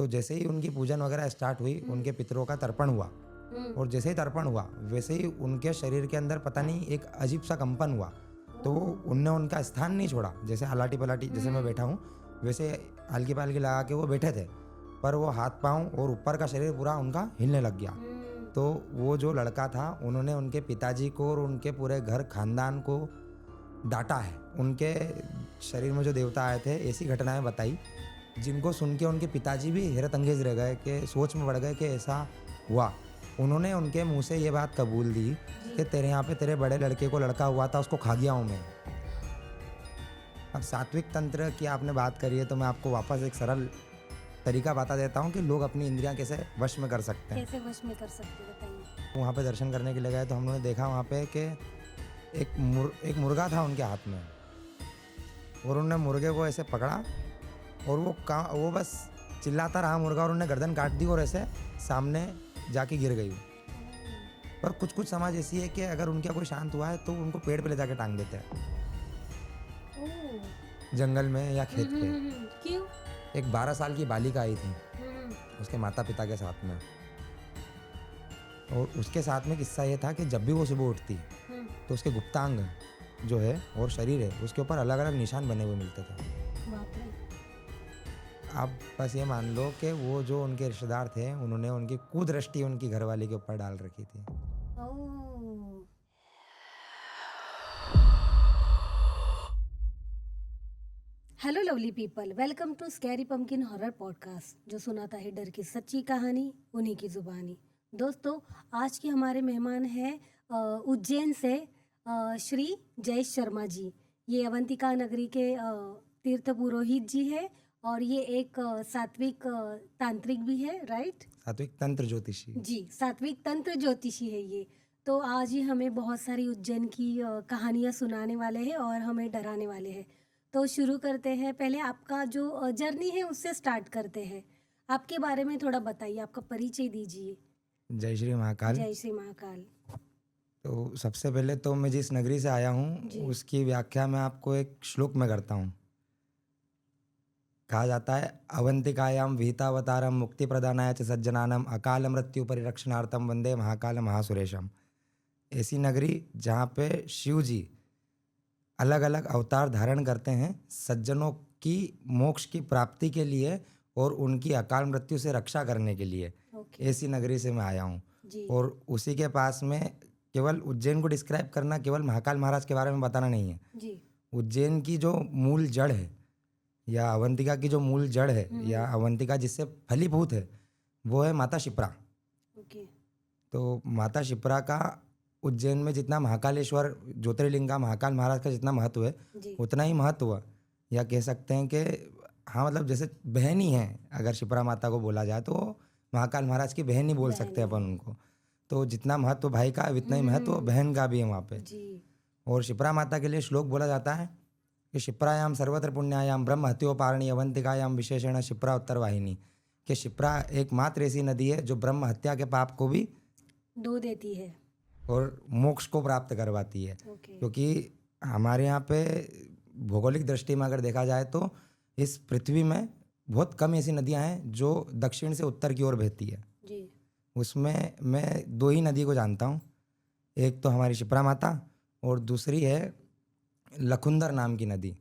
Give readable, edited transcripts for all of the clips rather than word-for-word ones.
तो जैसे ही उनकी पूजन वगैरह स्टार्ट हुई, उनके पितरों का तर्पण हुआ, और जैसे ही तर्पण हुआ वैसे ही उनके शरीर के अंदर पता नहीं एक अजीब सा कंपन हुआ। तो उनने उनका स्थान नहीं छोड़ा, जैसे आलाटी पलाटी जैसे मैं बैठा हूँ वैसे हल्की पालकी लगा के वो बैठे थे, पर वो हाथ पाँव और ऊपर का शरीर पूरा उनका हिलने लग गया। तो वो जो लड़का था उन्होंने उनके पिताजी को और उनके पूरे घर खानदान को डांटा है। उनके शरीर में जो देवता आए थे ऐसी घटनाएं बताई जिनको सुन के उनके पिताजी भी हैरत अंगेज रह गए, कि सोच में पड़ गए कि ऐसा हुआ। उन्होंने उनके मुंह से ये बात कबूल दी कि तेरे यहाँ पे तेरे बड़े लड़के को लड़का हुआ था, उसको खा गया हूँ मैं। अब सात्विक तंत्र की आपने बात करी है तो मैं आपको वापस एक सरल तरीका बता देता हूँ कि लोग अपनी इंद्रियां कैसे वश में कर सकते हैं। कैसे वश में कर सकते हैं बताइए। वहाँ पे दर्शन करने के लिए गए तो हम लोगों ने देखा वहाँ पे कि एक मुर्गा था उनके हाथ में, और उन्होंने मुर्गे को ऐसे पकड़ा और वो बस चिल्लाता रहा मुर्गा, और उन्होंने गर्दन काट दी और ऐसे सामने जाके गिर गई। पर कुछ कुछ समाज ऐसी है कि अगर उनका कोई शांत हुआ है तो उनको पेड़ पे ले जाके टांग देते हैं, जंगल में या खेत पे। क्यों? एक 12 साल की बालिका आई थी उसके माता पिता के साथ में, और उसके साथ में किस्सा ये था कि जब भी वो सुबह उठती तो उसके गुप्तांग जो है और शरीर है उसके ऊपर अलग अलग निशान बने हुए मिलते थे। बाप रे। आप बस ये मान लो कि वो जो उनके रिश्तेदार थे उन्होंने उनकी कुदृष्टि उनकी घरवाली के ऊपर डाल रखी थी। Hello lovely people, welcome to scary pumpkin horror podcast, जो सुनाता है डर की सच्ची कहानी उन्हीं की जुबानी। दोस्तों, आज के हमारे मेहमान हैं उज्जैन से श्री जयेश शर्मा जी। ये अवंतिका नगरी के तीर्थ पुरोहित जी है, और ये एक सात्विक तांत्रिक भी है, राइट? सात्विक तंत्र ज्योतिषी जी, सात्विक तंत्र ज्योतिषी है ये। तो आज ही हमें बहुत सारी उज्जैन की कहानियाँ सुनाने वाले हैं और हमें डराने वाले हैं। तो शुरू करते हैं, पहले आपका जो जर्नी है उससे स्टार्ट करते हैं। आपके बारे में थोड़ा बताइए, आपका परिचय दीजिए। जय श्री महाकाल। जय श्री महाकाल। तो सबसे पहले तो मैं जिस नगरी से आया हूँ उसकी व्याख्या मैं आपको एक श्लोक में करता हूँ। कहा जाता है, अवंतिकायाम विहितावतारम मुक्ति प्रदानाय च सज्जनानम अकाल मृत्यु परिरक्षणार्थम वंदे महाकाल महासुरेशम। ऐसी नगरी जहाँ पे शिव जी अलग अलग अवतार धारण करते हैं सज्जनों की मोक्ष की प्राप्ति के लिए और उनकी अकाल मृत्यु से रक्षा करने के लिए। ऐसी नगरी से मैं आया हूँ, और उसी के पास में केवल उज्जैन को डिस्क्राइब करना, केवल महाकाल महाराज के बारे में बताना नहीं है। उज्जैन की जो मूल जड़ है या अवंतिका की जो मूल जड़ है या अवंतिका जिससे फलीभूत है वो है माता शिप्रा। तो माता शिप्रा का उज्जैन में जितना महाकालेश्वर ज्योतिर्लिंग का महाकाल महाराज का जितना महत्व है उतना ही महत्व, या कह सकते हैं कि हाँ मतलब जैसे बहन ही है, अगर शिप्रा माता को बोला जाए तो महाकाल महाराज की बहन ही बोल सकते हैं अपन उनको। तो जितना महत्व भाई का उतना ही महत्व बहन का भी है वहाँ पे। और शिप्रा माता के लिए श्लोक बोला जाता है कि शिप्रायाम सर्वत्र पुण्यायाम ब्रह्म हत्योपारणी अवंतिकायाम विशेषण शिप्रा उत्तर वाहिनी। कि शिप्रा एकमात्र ऐसी नदी है जो ब्रह्म हत्या के पाप को भी धो देती है और मोक्ष को प्राप्त करवाती है। क्योंकि हमारे यहाँ पे भौगोलिक दृष्टि में अगर देखा जाए तो इस पृथ्वी में बहुत कम ऐसी नदियाँ हैं जो दक्षिण से उत्तर की ओर बहती है। उसमें मैं 2 ही नदी को जानता हूँ, एक तो हमारी शिप्रा माता और दूसरी है लखुंदर नाम की नदी,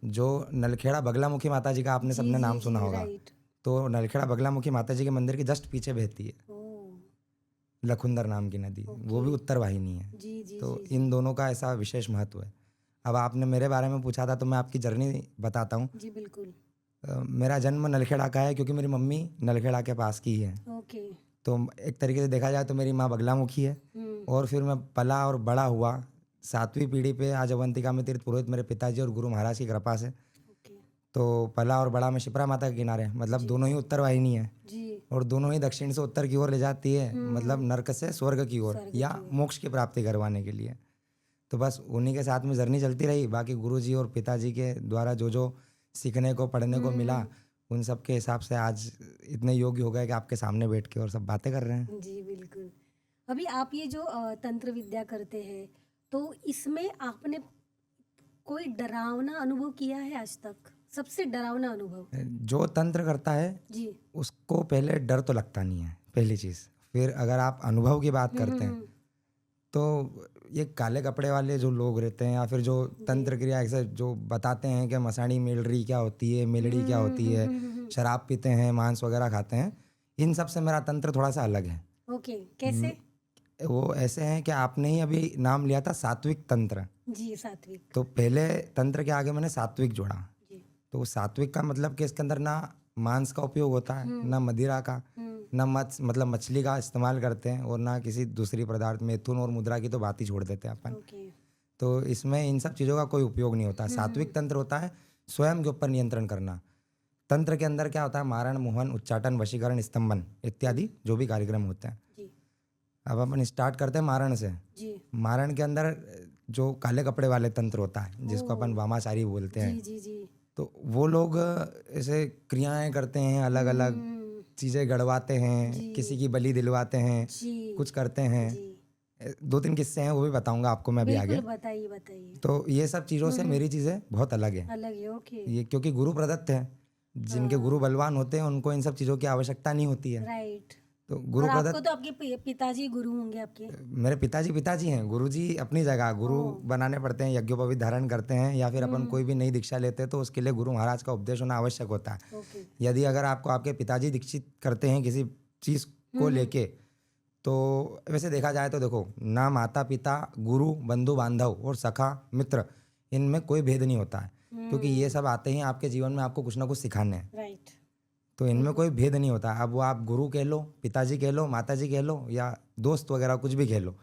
जो नलखेड़ा बगलामुखी माता जी का आपने सबने नाम सुना होगा। तो नलखेड़ा बगलामुखी माता जी के मंदिर के जस्ट पीछे बहती है लखुंदर नाम की नदी, वो भी उत्तर वाहिनी है। तो इन दोनों का ऐसा विशेष महत्व है। अब आपने मेरे बारे में पूछा था तो मैं आपकी जर्नी बताता हूँ। जी बिल्कुल। मेरा जन्म नलखेड़ा का है क्योंकि मेरी मम्मी नलखेड़ा के पास की है। तो एक तरीके से देखा जाए तो मेरी माँ बगलामुखी है, और फिर मैं पला और बड़ा हुआ 7वीं पीढ़ी पे आज अवंतिका में तीर्थ पुरोहित मेरे पिताजी और गुरु महाराज की कृपा से। तो पला और बड़ा में शिप्रा माता के किनारे, मतलब दोनों ही उत्तर वाहिनी है और दोनों ही दक्षिण से उत्तर की ओर ले जाती है, मतलब नर्क से स्वर्ग की ओर या मोक्ष की प्राप्ति करवाने के लिए। तो बस उन्हीं के साथ में जर्नी चलती रही। बाकी गुरुजी और पिताजी के द्वारा जो जो सीखने को पढ़ने को मिला उन सब के हिसाब से आज इतने योग्य हो गए कि आपके सामने बैठ के और सब बातें कर रहे हैं। जी बिल्कुल। अभी आप ये जो तंत्र विद्या करते हैं तो इसमें आपने कोई डरावना अनुभव किया है आज तक? सबसे डरावना अनुभव? जो तंत्र करता है जी। उसको पहले डर तो लगता नहीं है, पहली चीज़। फिर अगर आप अनुभव की बात करते हैं तो ये काले कपड़े वाले जो लोग रहते हैं या फिर जो तंत्र क्रिया ऐसे जो बताते हैं कि मसाणी मेलड़ी क्या होती है, मेलड़ी क्या होती है, शराब पीते हैं, मांस वगैरह खाते हैं, इन सब से मेरा तंत्र थोड़ा सा अलग है। ओके, कैसे? वो ऐसे हैं कि आपने ही अभी नाम लिया था सात्विक तंत्र, जी, सात्विक। तो पहले तंत्र के आगे मैंने सात्विक जोड़ा। जी। तो वो सात्विक का मतलब कि इसके अंदर ना मांस का उपयोग होता है, ना मदिरा का, ना मतलब मछली का इस्तेमाल करते हैं, और ना किसी दूसरी पदार्थ, मिथुन और मुद्रा की तो बात ही छोड़ देते हैं अपन। ओके। तो इसमें इन सब चीज़ों का कोई उपयोग नहीं होता। सात्विक तंत्र होता है स्वयं के ऊपर नियंत्रण करना। तंत्र के अंदर क्या होता है, मारण, मोहन, उच्चाटन, वशीकरण, स्तंभन इत्यादि जो भी कार्यक्रम होते हैं। जी। अब अपन स्टार्ट करते हैं मारण से। जी। मारण के अंदर जो काले कपड़े वाले तंत्र होता है, जिसको अपन वामाचारी बोलते हैं, जी जी जी। तो वो लोग ऐसे क्रियाएं करते हैं, अलग अलग चीज़ें गड़वाते हैं, किसी की बलि दिलवाते हैं, जी। कुछ करते हैं। जी। 2-3 किस्से हैं, वो भी बताऊंगा आपको मैं अभी आगे। बिल्कुल, बताइए बताइए। तो ये सब चीज़ों से मेरी चीज़ें बहुत अलग है। अलग है, ओके। ये क्योंकि गुरु प्रदत्त है, जिनके गुरु बलवान होते हैं उनको इन सब चीज़ों की आवश्यकता नहीं होती है। राइट। तो और गुरु आपको प्रदत्त तो आपके पिताजी गुरु होंगे आपके। मेरे पिताजी हैं। गुरुजी अपनी जगह गुरु बनाने पड़ते हैं, यज्ञोपवीत धारण करते हैं, या फिर अपन कोई भी नई दीक्षा लेते हैं तो उसके लिए गुरु महाराज का उपदेश होना आवश्यक होता है। ओके। यदि अगर आपको आपके पिताजी दीक्षित करते हैं किसी चीज़ को लेके, तो वैसे देखा जाए तो देखो, ना माता पिता, गुरु, बंधु बांधव और सखा मित्र, इनमें कोई भेद नहीं होता है, क्योंकि ये सब आते हैं आपके जीवन में आपको कुछ ना कुछ सिखाने हैं। राइट। तो इनमें कोई भेद नहीं होता। अब वो आप गुरु कह लो, पिताजी कह लो, माताजी कह लो, या दोस्त वगैरह कुछ भी कह लो,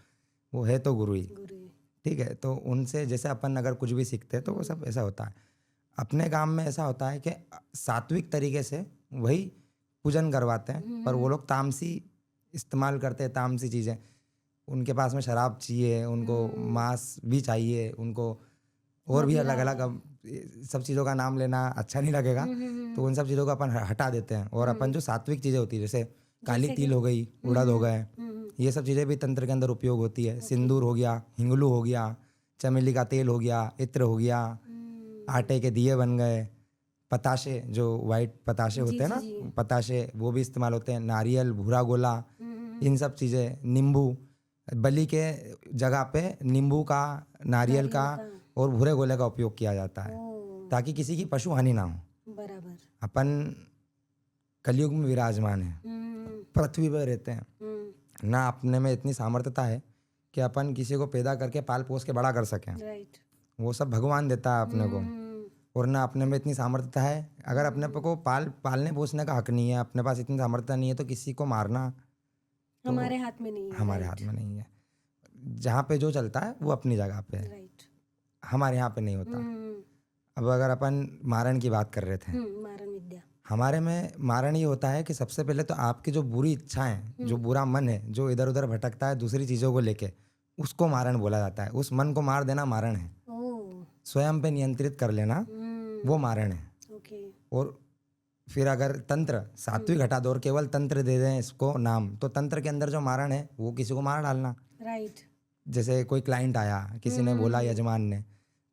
वो है तो गुरु ही। गुरु। ठीक है, तो उनसे जैसे अपन अगर कुछ भी सीखते हैं तो वो सब ऐसा होता है। अपने काम में ऐसा होता है कि सात्विक तरीके से वही पूजन करवाते हैं, पर वो लोग तामसी इस्तेमाल करते हैं, तामसी चीज़ें। उनके पास में शराब चाहिए, उनको मांस भी चाहिए, उनको और भी अलग अलग। अब सब चीज़ों का नाम लेना अच्छा नहीं लगेगा, तो उन सब चीज़ों को अपन हटा देते हैं। और अपन जो सात्विक चीज़ें होती है, जैसे काली तिल हो गई, उड़द हो गए, ये सब चीज़ें भी तंत्र के अंदर उपयोग होती है। सिंदूर हो गया, हिंगलू हो गया, चमेली का तेल हो गया, इत्र हो गया, आटे के दिए बन गए, पताशे जो वाइट पताशे होते हैं ना, पताशे वो भी इस्तेमाल होते हैं, नारियल, भूरा गोला, इन सब चीज़ें, नींबू, बलि के जगह पे नींबू का, नारियल का और भूरे गोले का उपयोग किया जाता है, ताकि किसी की पशु हानि ना हो। बराबर। अपन कलयुग में विराजमान है, पृथ्वी पर रहते हैं ना, अपने में इतनी सामर्थ्यता है कि अपन किसी को पैदा करके पाल पोस के बड़ा कर सकें। राइट। वो सब भगवान देता है अपने को, और ना अपने में इतनी सामर्थ्यता है। अगर अपने को पालने पोसने का हक नहीं है, अपने पास इतनी सामर्थ्यता नहीं है, तो किसी को मारना तो हमारे हाथ में नहीं है। हमारे हाथ में नहीं है। जहाँ पे जो चलता है वो अपनी जगह पे है, राइट। हमारे यहाँ पे नहीं होता। अब अगर अपन मारण की बात कर रहे थे, मारण विद्या, हमारे में मारण ये होता है कि सबसे पहले तो आपकी जो बुरी इच्छाएं, जो बुरा मन है, जो इधर उधर भटकता है दूसरी चीज़ों को लेके, उसको मारण बोला जाता है। उस मन को मार देना मारण है। स्वयं पे नियंत्रित कर लेना वो मारण है। ओके। और फिर अगर तंत्र सात्विक हटा दो और केवल तंत्र दे दें इसको नाम, तो तंत्र के अंदर जो मारण है वो किसी को मार डालना। राइट। जैसे कोई क्लाइंट आया, किसी ने बोला यजमान ने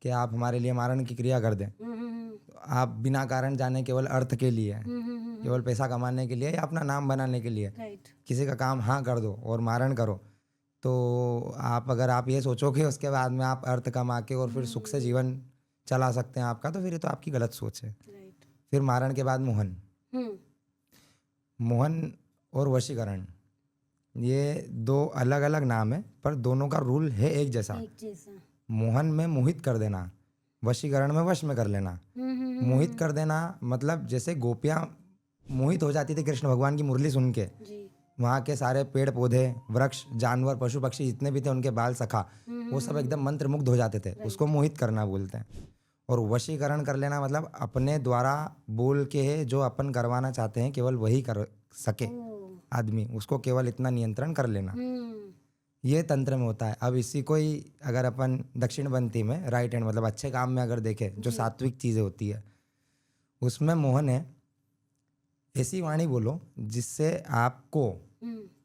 कि आप हमारे लिए मारण की क्रिया कर दें, तो आप बिना कारण जाने केवल अर्थ के लिए, केवल पैसा कमाने के लिए या अपना नाम बनाने के लिए किसी का काम हाँ कर दो और मारण करो, तो आप ये सोचोगे उसके बाद में आप अर्थ कमा के और फिर सुख से जीवन चला सकते हैं आपका, तो फिर ये तो आपकी गलत सोच है। फिर मारण के बाद मोहन, मोहन और वशीकरण, ये दो अलग अलग नाम है, पर दोनों का रूल है एक जैसा। मोहन में मोहित कर देना, वशीकरण में वश में कर लेना। मोहित कर देना मतलब जैसे गोपियाँ मोहित हो जाती थी कृष्ण भगवान की मुरली सुन के, वहाँ के सारे पेड़ पौधे, वृक्ष, जानवर, पशु पक्षी जितने भी थे, उनके बाल सखा, वो सब एकदम मंत्र मुग्ध हो जाते थे, उसको मोहित करना बोलते हैं। और वशीकरण कर लेना मतलब अपने द्वारा बोल के जो अपन करवाना चाहते हैं केवल वही कर सके आदमी, उसको केवल इतना नियंत्रण कर लेना, ये तंत्र में होता है। अब इसी को ही अगर अपन दक्षिणपंथी में राइट हैंड मतलब अच्छे काम में अगर देखें, जो सात्विक चीज़ें होती है, उसमें मोहन है ऐसी वाणी बोलो जिससे आपको,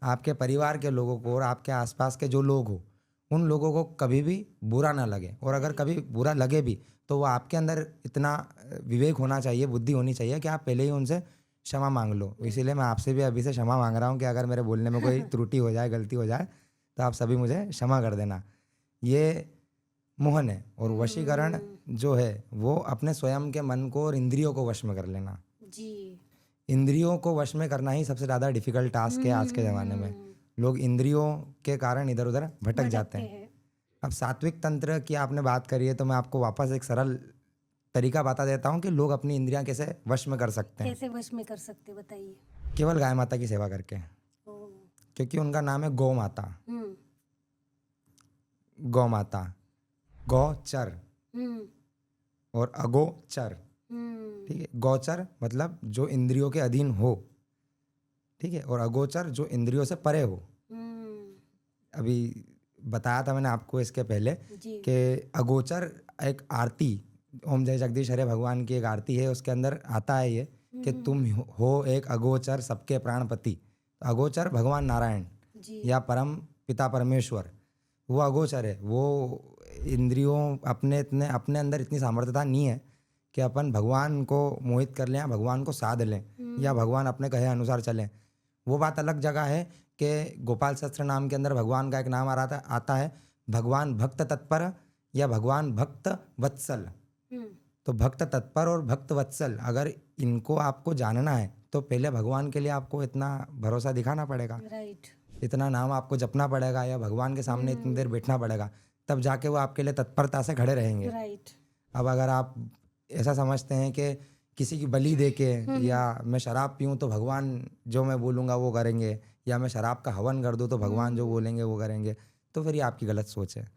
आपके परिवार के लोगों को और आपके आसपास के जो लोग हो, उन लोगों को कभी भी बुरा ना लगे, और अगर कभी बुरा लगे भी तो वो आपके अंदर इतना विवेक होना चाहिए, बुद्धि होनी चाहिए कि आप पहले ही उनसे क्षमा मांग लो। इसीलिए मैं आपसे भी अभी से क्षमा मांग रहा हूँ कि अगर मेरे बोलने में कोई त्रुटि हो जाए, गलती हो जाए, तो आप सभी मुझे क्षमा कर देना। ये मोहन है। और वशीकरण जो है वो अपने स्वयं के मन को और इंद्रियों को वश में कर लेना। जी। इंद्रियों को वश में करना ही सबसे ज़्यादा डिफिकल्ट टास्क है आज के ज़माने में। लोग इंद्रियों के कारण इधर उधर भटक जाते हैं। अब सात्विक तंत्र की आपने बात करी है, तो मैं आपको वापस एक सरल तरीका बता देता हूँ कि लोग अपनी इंद्रियां कैसे वश में कर सकते हैं। कैसे वश में कर सकते, बताइए। केवल गाय माता की सेवा करके, ओ। क्योंकि उनका नाम है गौ माता। हम्म। गौ माता, गौचर हम्म। और अगोचर। ठीक है, गौचर मतलब जो इंद्रियों के अधीन हो, ठीक है, और अगोचर जो इंद्रियों से परे हो। अभी बताया था मैंने आपको इसके पहले जी। कि अगोचर एक आरती, ओम जय जगदीश हरे भगवान की एक आरती है, उसके अंदर आता है ये कि तुम हो एक अगोचर सबके प्राणपति। तो अगोचर भगवान नारायण जी। या परम पिता परमेश्वर, वो अगोचर है। वो इंद्रियों अपने अंदर इतनी सामर्थ्यता नहीं है कि अपन भगवान को मोहित कर लें या भगवान को साध लें या भगवान अपने कहे अनुसार चलें। वो बात अलग जगह है कि गोपाल सहस्त्र नाम के अंदर भगवान का एक नाम आता है भगवान भक्त तत्पर या भगवान भक्त वत्सल। तो भक्त तत्पर और भक्त वत्सल, अगर इनको आपको जानना है तो पहले भगवान के लिए आपको इतना भरोसा दिखाना पड़ेगा, राइट। इतना नाम आपको जपना पड़ेगा या भगवान के सामने इतनी देर बैठना पड़ेगा, तब जाके वो आपके लिए तत्परता से खड़े रहेंगे। राइट। अब अगर आप ऐसा समझते हैं कि किसी की बलि दे के या मैं शराब पीऊँ तो भगवान जो मैं बोलूँगा वो करेंगे, या मैं शराब का हवन कर दूँ तो भगवान जो बोलेंगे वो करेंगे, तो फिर ये आपकी गलत सोच है।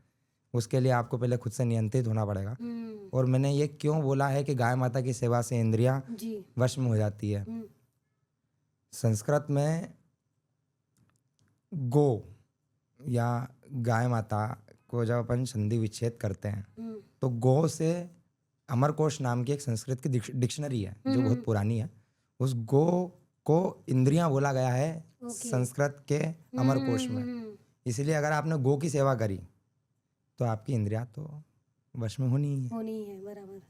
उसके लिए आपको पहले खुद से नियंत्रित होना पड़ेगा। और मैंने ये क्यों बोला है कि गाय माता की सेवा से इंद्रियां वश में हो जाती है। संस्कृत में गो या गाय माता को जब अपन संधि विच्छेद करते हैं तो गो से अमरकोश नाम की एक संस्कृत की डिक्शनरी है जो बहुत पुरानी है, उस गो को इंद्रियां बोला गया है संस्कृत के अमरकोश में। इसलिए अगर आपने गो की सेवा करी तो आपकी इंद्रियां तो वश में होनी है। बराबर।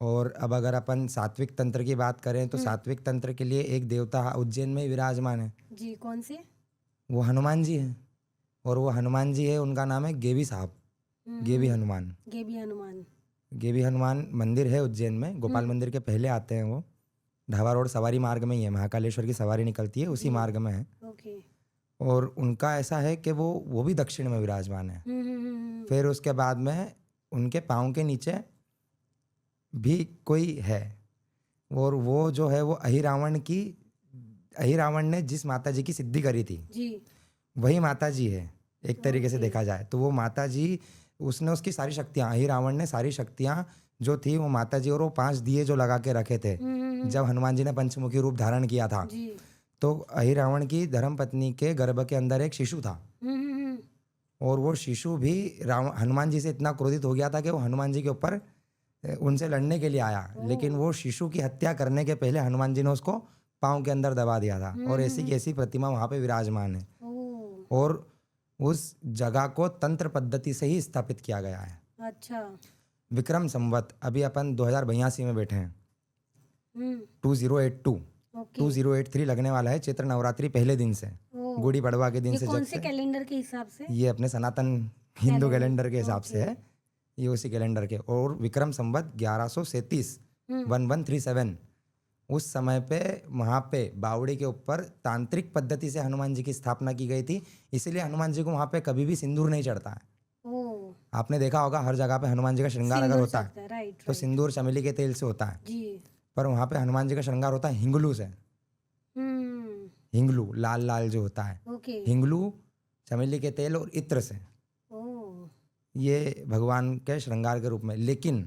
और अब अगर अपन सात्विक तंत्र की बात करें तो सात्विक तंत्र के लिए एक देवता उज्जैन में विराजमान है जी। कौन से? वो हनुमान जी है। और वो हनुमान जी है, उनका नाम है गेवी साहब, गेवी हनुमान। गेवी हनुमान मंदिर है उज्जैन में, गोपाल मंदिर के पहले आते हैं वो। ढाबा रोड सवारी मार्ग में ही है, महाकालेश्वर की सवारी निकलती है उसी मार्ग में है। और उनका ऐसा है कि वो भी दक्षिण में विराजमान है। फिर उसके बाद में उनके पाँव के नीचे भी कोई है, और वो जो है वो अहिरावण ने जिस माता जी की सिद्धि करी थी वही माता जी है एक तरीके से देखा जाए तो। वो माता जी, उसने उसकी सारी शक्तियाँ, अहिरावण ने सारी शक्तियाँ जो थी वो माता जी, और वो 5 दिए जो लगा के रखे थे जब हनुमान जी ने पंचमुखी रूप धारण किया था, तो अहिरावण की धर्मपत्नी के गर्भ के अंदर एक शिशु था। और वो शिशु भी हनुमान जी से इतना क्रोधित हो गया था कि वो हनुमान जी के ऊपर उनसे लड़ने के लिए आया, लेकिन वो शिशु की हत्या करने के पहले हनुमान जी ने उसको पाँव के अंदर दबा दिया था। और ऐसी की ऐसी प्रतिमा वहाँ पे विराजमान है। और उस जगह को तंत्र पद्धति से ही स्थापित किया गया है। अच्छा। विक्रम संवत, अभी अपन 2082 में बैठे हैं, 2082 2083 लगने वाला है चैत्र नवरात्रि पहले दिन से, गुड़ी पड़वा के दिन से। कौन से कैलेंडर के हिसाब से? ये अपने सनातन हिंदू कैलेंडर के हिसाब से है, ये उसी कैलेंडर के। और विक्रम संवत 1137 1137 उस समय पे वहाँ पे बावड़ी के ऊपर तांत्रिक पद्धति से हनुमान जी की स्थापना की गई थी। इसीलिए हनुमान जी को वहाँ पे कभी भी सिंदूर नहीं चढ़ता है। आपने देखा होगा हर जगह पे हनुमान जी का श्रृंगार अगर होता है तो सिंदूर चमेली के तेल से होता है, पर वहाँ पे हनुमान जी का श्रृंगार होता है हिंगलू से। हिंगलू लाल लाल जो होता है, हिंगलू, चमेली के तेल और इत्र से, ये भगवान के श्रृंगार के रूप में। लेकिन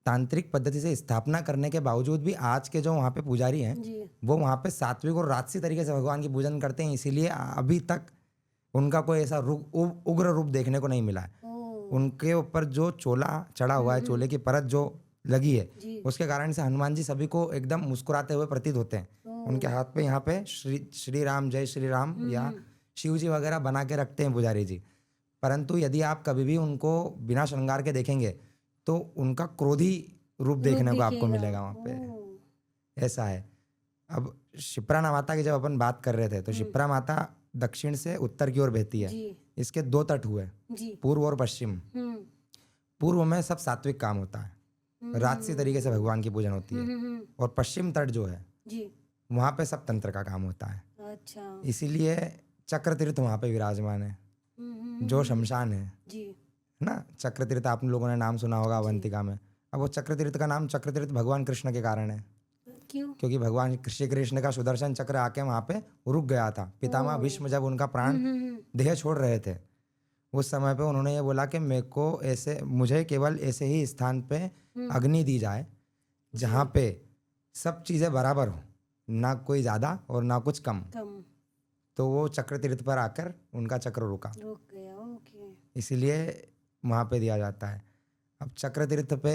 तांत्रिक पद्धति से स्थापना करने के बावजूद भी आज के जो वहाँ पे पुजारी हैं वो वहाँ पे सात्विक और राजसी तरीके से भगवान की पूजन करते हैं। इसीलिए अभी तक उनका कोई ऐसा उग्र रूप देखने को नहीं मिला है। उनके ऊपर जो चोला चढ़ा हुआ है, चोले की परत जो लगी है, उसके कारण से हनुमान जी सभी को एकदम मुस्कुराते हुए प्रतीत होते हैं। उनके हाथ पे यहाँ पे श्री राम जय श्री राम या शिव जी वगैरह बना के रखते हैं पुजारी जी, परंतु यदि आप कभी भी उनको बिना श्रृंगार के देखेंगे तो उनका क्रोधी रूप देखने को आपको दिखेगा। मिलेगा वहाँ पे। ओह! ऐसा है। अब शिप्रा माता की जब अपन बात कर रहे थे तो शिप्रा माता दक्षिण से उत्तर की ओर बहती है। जी, इसके 2 तट हुए, जी। पूर्व और पश्चिम। हुँ, पूर्व में सब सात्विक काम होता है, राजसी तरीके से भगवान की पूजन होती है। हुँ। और पश्चिम तट जो है जी, वहाँ पे सब तंत्र का काम होता है। अच्छा। इसीलिए चक्र तीर्थ वहाँ पे विराजमान है, जो शमशान है जी, ना। चक्र तीर्थ आप लोगों ने नाम सुना होगा अवंतिका में। अब वो चक्र तीर्थ का नाम चक्र तीर्थ भगवान कृष्ण के कारण है, क्यों? क्योंकि भगवान श्री कृष्ण का सुदर्शन चक्र आके वहाँ पे रुक गया था। पितामह भीष्म जब उनका प्राण देह छोड़ रहे थे उस समय पे उन्होंने ये बोला कि मेरे को ऐसे, मुझे केवल ऐसे ही स्थान पे अग्नि दी जाए जहाँ पे सब चीज़ें बराबर हो, ना कोई ज़्यादा और ना कुछ कम। कम तो वो चक्र तीर्थ पर आकर उनका चक्र रुका, रुक गया, ओके। इसीलिए वहाँ पे दिया जाता है। अब चक्र तीर्थ पे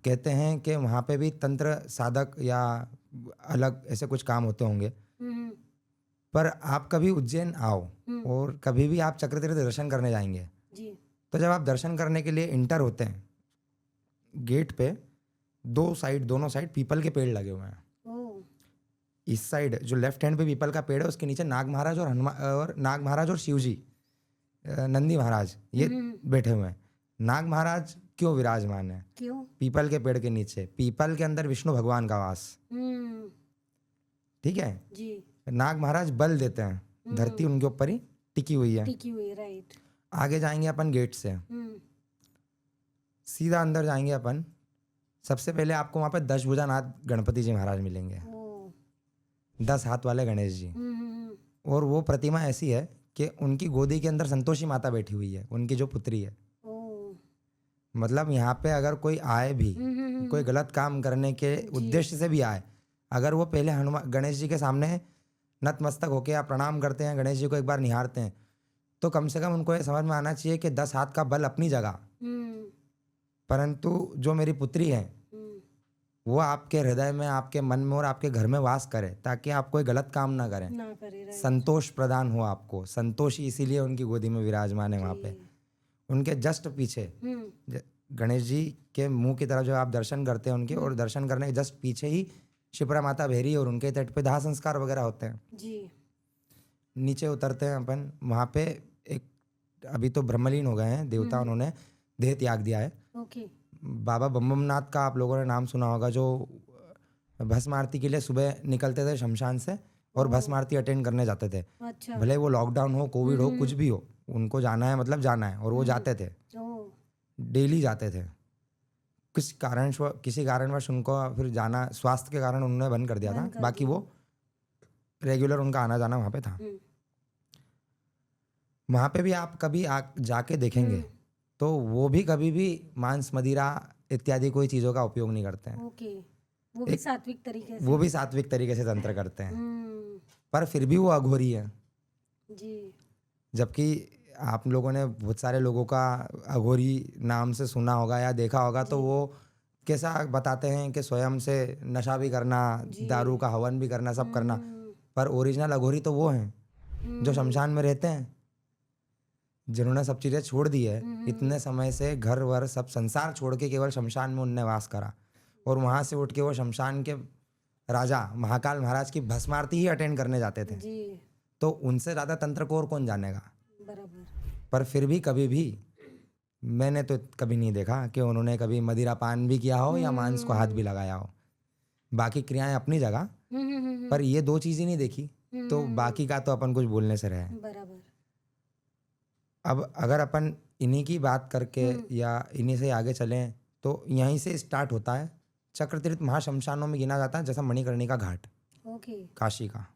कहते हैं कि वहाँ पे भी तंत्र साधक या अलग ऐसे कुछ काम होते होंगे। हुँ, पर आप कभी उज्जैन आओ और कभी भी आप चक्र तीर्थ दर्शन करने जाएंगे जी, तो जब आप दर्शन करने के लिए इंटर होते हैं, गेट पे दोनों साइड पीपल के पेड़ लगे हुए हैं। ओह! इस साइड जो लेफ्ट हैंड पे पीपल का पेड़ है उसके नीचे नाग महाराज और नाग महाराज और शिव जी, नंदी महाराज ये बैठे हुए हैं। नाग महाराज क्यों विराजमान है? क्यों? पीपल के पेड़ के नीचे, पीपल के अंदर विष्णु भगवान का वास। हुँ, ठीक है। जी, नाग महाराज बल देते हैं, धरती उनके ऊपर ही टिकी हुई है। टिकी हुई, राइट। आगे जाएंगे अपन गेट से, सीधा अंदर जाएंगे अपन। सबसे पहले आपको वहाँ पे 10 भुजानाथ गणपति जी महाराज मिलेंगे, ओह! 10 हाथ वाले गणेश जी। हुँ, और वो प्रतिमा ऐसी है कि उनकी गोदी के अंदर संतोषी माता बैठी हुई है, उनकी जो पुत्री है। ओह! मतलब यहाँ पे अगर कोई आए भी, कोई गलत काम करने के उद्देश्य से भी आए, अगर वो पहले हनुमान गणेश जी के सामने नतमस्तक होके या प्रणाम करते हैं, गणेश जी को एक बार निहारते हैं, तो कम से कम उनको ये समझ में आना चाहिए कि 10 हाथ का बल अपनी जगह, परंतु जो मेरी पुत्री है वो आपके हृदय में, आपके मन में और आपके घर में वास करे, ताकि आप कोई गलत काम ना करें, ना करे, राइट। संतोष प्रदान हो आपको। संतोषी इसीलिए उनकी गोदी में विराजमान है वहाँ पे। उनके जस्ट पीछे गणेश जी के मुंह की तरफ जो आप दर्शन करते हैं उनके, और दर्शन करने के जस्ट पीछे ही शिप्रा माता भैरी और उनके तट पे दाह संस्कार वगैरह होते हैं। जी, नीचे उतरते हैं अपन, वहाँ पे एक, अभी तो ब्रह्मलीन हो गए हैं देवता, उन्होंने देह त्याग दिया है। ओके। बाबा बम्बमनाथ का आप लोगों ने नाम सुना होगा, जो भस्म आरती के लिए सुबह निकलते थे शमशान से और भस्म आरती अटेंड करने जाते थे। अच्छा। भले वो लॉकडाउन हो, कोविड हो, कुछ भी हो, उनको जाना है मतलब जाना है, और वो जाते थे, ओह! डेली जाते थे। किसी कारणवश उनको फिर जाना, स्वास्थ्य के कारण उन्होंने बंद कर दिया था, बाकी वो रेगुलर उनका आना जाना वहाँ पे था। वहाँ पे भी आप कभी जाके देखेंगे तो वो भी कभी भी मांस मदिरा इत्यादि कोई चीज़ों का उपयोग नहीं करते हैं। ओके, वो भी सात्विक तरीके से। वो भी सात्विक तरीके से तंत्र करते हैं, पर फिर भी वो अघोरी है। जी, जबकि आप लोगों ने बहुत सारे लोगों का अघोरी नाम से सुना होगा या देखा होगा, तो वो कैसा बताते हैं कि स्वयं से नशा भी करना, दारू का हवन भी करना, सब करना, पर ओरिजिनल अघोरी तो वो हैं जो शमशान में रहते हैं, जिन्होंने सब चीज़ें छोड़ दी है। इतने समय से घर वर सब संसार छोड़ के केवल शमशान में उनने वास करा, और वहाँ से उठ के वो शमशान के राजा महाकाल महाराज की भस्म आरती ही अटेंड करने जाते थे। जी, तो उनसे ज़्यादा तंत्र को और कौन जानेगा। बराबर। पर फिर भी कभी भी मैंने तो कभी नहीं देखा कि उन्होंने कभी मदिरा पान भी किया हो या मांस को हाथ भी लगाया हो। बाकी क्रियाएं अपनी जगह, पर ये 2 चीज़ें नहीं देखी, तो बाकी का तो अपन कुछ बोलने से रहे। बराबर। अब अगर अपन इन्हीं की बात करके या इन्हीं से आगे चलें तो यहीं से स्टार्ट होता है। चक्र तीर्थ महाशमशानों में गिना जाता है, जैसा मणिकर्णिका घाट ओके। काशी का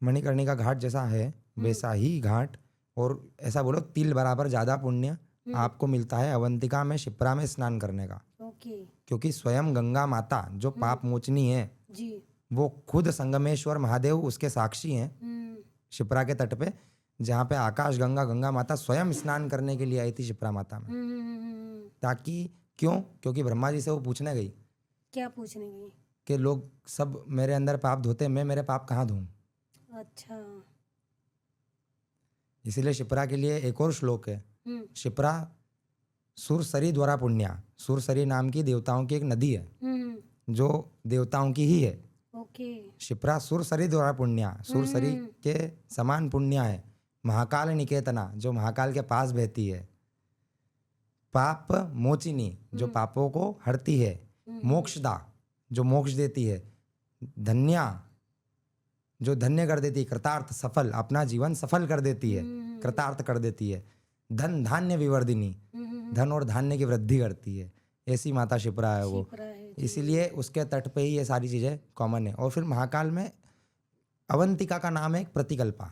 मणिकर्णिका घाट जैसा है वैसा ही घाट, और ऐसा बोलो तिल बराबर ज़्यादा पुण्य आपको मिलता है अवंतिका में शिप्रा में स्नान करने का। ओके। क्योंकि स्वयं गंगा माता जो पाप मोचनी है, जी, वो खुद संगमेश्वर महादेव उसके साक्षी हैं शिप्रा के तट पे, जहाँ पे आकाश गंगा, गंगा माता स्वयं स्नान करने के लिए आई थी शिप्रा माता में। ताकि क्योंकि ब्रह्मा जी से वो पूछने गई, क्या पूछने गई? कि लोग सब मेरे अंदर पाप धोते, मैं मेरे पाप कहाँ धोऊं। अच्छा। इसीलिए शिप्रा के लिए एक और श्लोक है, हम्म शिप्रा सुरसरी द्वारा पुण्या। सुरसरी नाम की देवताओं की एक नदी है जो देवताओं की ही है। ओके। शिप्रा सुरसरी द्वारा पुण्या, सुरसरी के समान पुण्य है। महाकाल निकेतना, जो महाकाल के पास बहती है। पाप मोचिनी, जो पापों को हरती है। मोक्षदा, जो मोक्ष देती है। धन्या, जो धन्य कर देती है। कृतार्थ, सफल, अपना जीवन सफल कर देती है, कृतार्थ कर देती है। धन धान्य विवर्धिनी, धन और धान्य की वृद्धि करती है। ऐसी माता शिप्रा है वो। शिप्रा है जी। इसीलिए उसके तट पे ही ये सारी चीजें कॉमन है। और फिर महाकाल में अवंतिका का नाम है एक प्रतिकल्पा।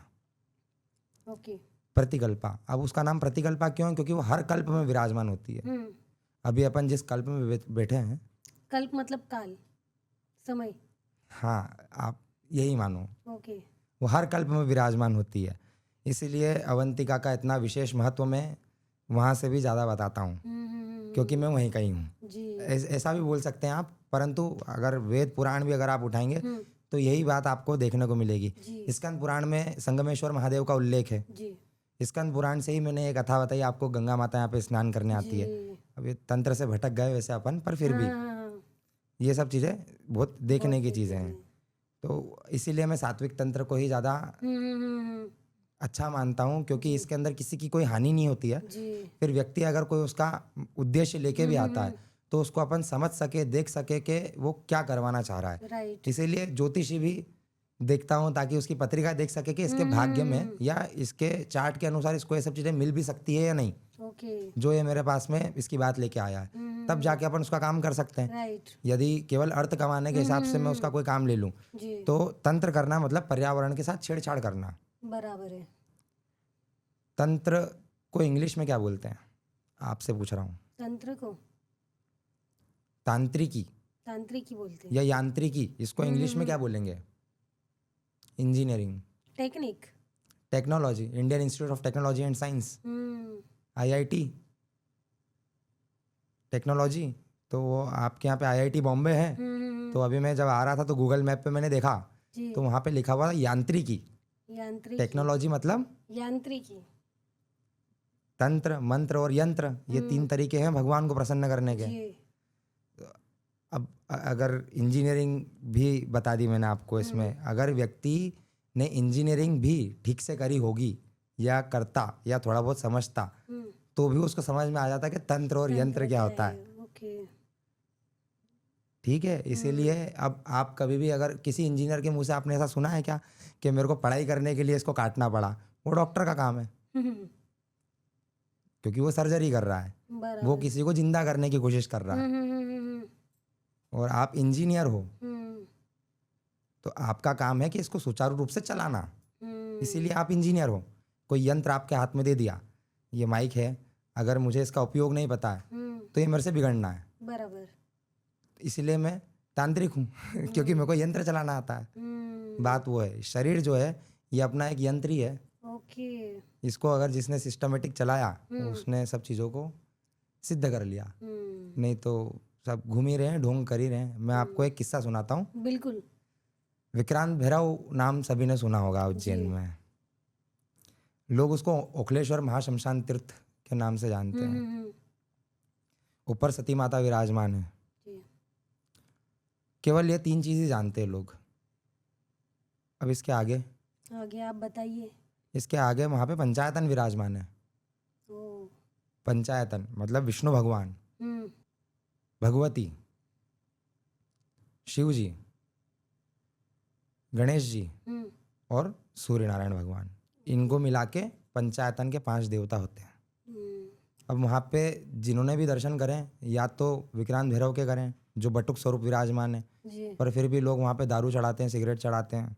ओके। प्रतिकल्पा, अब उसका नाम प्रतिकल्पा क्यों है? क्योंकि वो हर कल्प में विराजमान होती है। अभी अपन जिस कल्प में बैठे हैं, कल्प मतलब काल, समय। हाँ, आप यही मानो, ओके। वो हर कल्प में विराजमान होती है। इसीलिए अवंतिका का इतना विशेष महत्व मैं वहाँ से भी ज़्यादा बताता हूँ, क्योंकि मैं वहीं का ही हूँ जी। ऐसा भी बोल सकते हैं आप। परंतु अगर वेद पुराण भी अगर आप उठाएंगे तो यही बात आपको देखने को मिलेगी। स्कंद पुराण में संगमेश्वर महादेव का उल्लेख है जी। स्कंद पुराण से ही मैंने एक कथा बताई आपको, गंगा माता यहाँ पे स्नान करने आती है। जी। अब ये तंत्र से भटक गए वैसे अपन, पर फिर भी हाँ, ये सब चीज़ें बहुत देखने की बहुत चीज़ें हैं। तो इसीलिए मैं सात्विक तंत्र को ही ज़्यादा अच्छा मानता हूँ, क्योंकि इसके अंदर किसी की कोई हानि नहीं होती है। जी। फिर व्यक्ति अगर कोई उसका उद्देश्य लेके भी आता है तो उसको अपन समझ सके, देख सके कि वो क्या करवाना चाह रहा है। राइट। इसीलिए ज्योतिषी भी देखता हूँ ताकि उसकी पत्रिका देख सके कि इसके भाग्य में या इसके चार्ट के अनुसार इसको ये सब चीज़ें मिल भी सकती है या नहीं। ओके। जो ये मेरे पास में इसकी बात लेके आया है, तब जाके अपन उसका काम कर सकते हैं। राइट। यदि केवल अर्थ कमाने के हिसाब से मैं उसका कोई काम ले लूँ जी। तो तंत्र करना मतलब पर्यावरण के साथ छेड़छाड़ करना। बराबर है। तंत्र को इंग्लिश में क्या बोलते हैं, आपसे पूछ रहा हूँ। तंत्र को तांत्रिकी तांत्रिकी बोलते हैं। या यांत्रिकी, इसको इंग्लिश में क्या बोलेंगे? Engineering, technique, technology, Indian institute of technology and science, IIT technology. तो वो आपके यहाँ पे IIT बॉम्बे है। तो अभी मैं जब आ रहा था तो गूगल मैप पे मैंने देखा तो वहाँ पे लिखा हुआ था यांत्रिकी। यांत्रिकी, टेक्नोलॉजी मतलब यांत्रिकी। तंत्र, मंत्र और यंत्र, ये 3 तरीके हैं भगवान को प्रसन्न करने के। जी। अब अगर इंजीनियरिंग भी बता दी मैंने आपको, इसमें अगर व्यक्ति ने इंजीनियरिंग भी ठीक से करी होगी या करता या थोड़ा बहुत समझता तो भी उसको समझ में आ जाता कि तंत्र और यंत्र क्या होता है। ओके। ठीक है। इसीलिए अब आप कभी भी अगर किसी इंजीनियर के मुंह से आपने ऐसा सुना है क्या कि मेरे को पढ़ाई करने के लिए इसको काटना पड़ा? वो डॉक्टर का काम है, क्योंकि वो सर्जरी कर रहा है, वो किसी को जिंदा करने की कोशिश कर रहा है। और आप इंजीनियर हो तो आपका काम है कि इसको सुचारू रूप से चलाना। इसीलिए आप इंजीनियर हो। कोई यंत्र आपके हाथ में दे दिया, ये माइक है, अगर मुझे इसका उपयोग नहीं पता है तो ये मेरे से बिगड़ना है। बराबर। इसीलिए मैं तांत्रिक हूँ क्योंकि मेरे को यंत्र चलाना आता है। बात वो है, शरीर जो है ये अपना एक यंत्र ही है। ओके। इसको अगर जिसने सिस्टमेटिक चलाया उसने सब चीज़ों को सिद्ध कर लिया, नहीं तो सब घूम ही रहे हैं, ढोंग कर ही रहे हैं। मैं आपको एक किस्सा सुनाता हूँ। बिल्कुल। विक्रांत भैरव नाम सभी ने सुना होगा। उज्जैन में लोग उसको ओखलेश्वर महाशमशान तीर्थ के नाम से जानते हैं। ऊपर सती माता विराजमान है। केवल ये 3 चीज़ ही जानते हैं लोग। अब इसके आगे आप बताइए। इसके आगे वहाँ पे पंचायतन विराजमान है। पंचायतन मतलब विष्णु भगवान, भगवती, शिव जी, गणेश जी और सूर्य नारायण भगवान, इनको मिला के पंचायतन के 5 देवता होते हैं। अब वहाँ पे जिन्होंने भी दर्शन करें या तो विक्रांत भैरव के करें जो बटुक स्वरूप विराजमान है, पर फिर भी लोग वहाँ पे दारू चढ़ाते हैं, सिगरेट चढ़ाते हैं,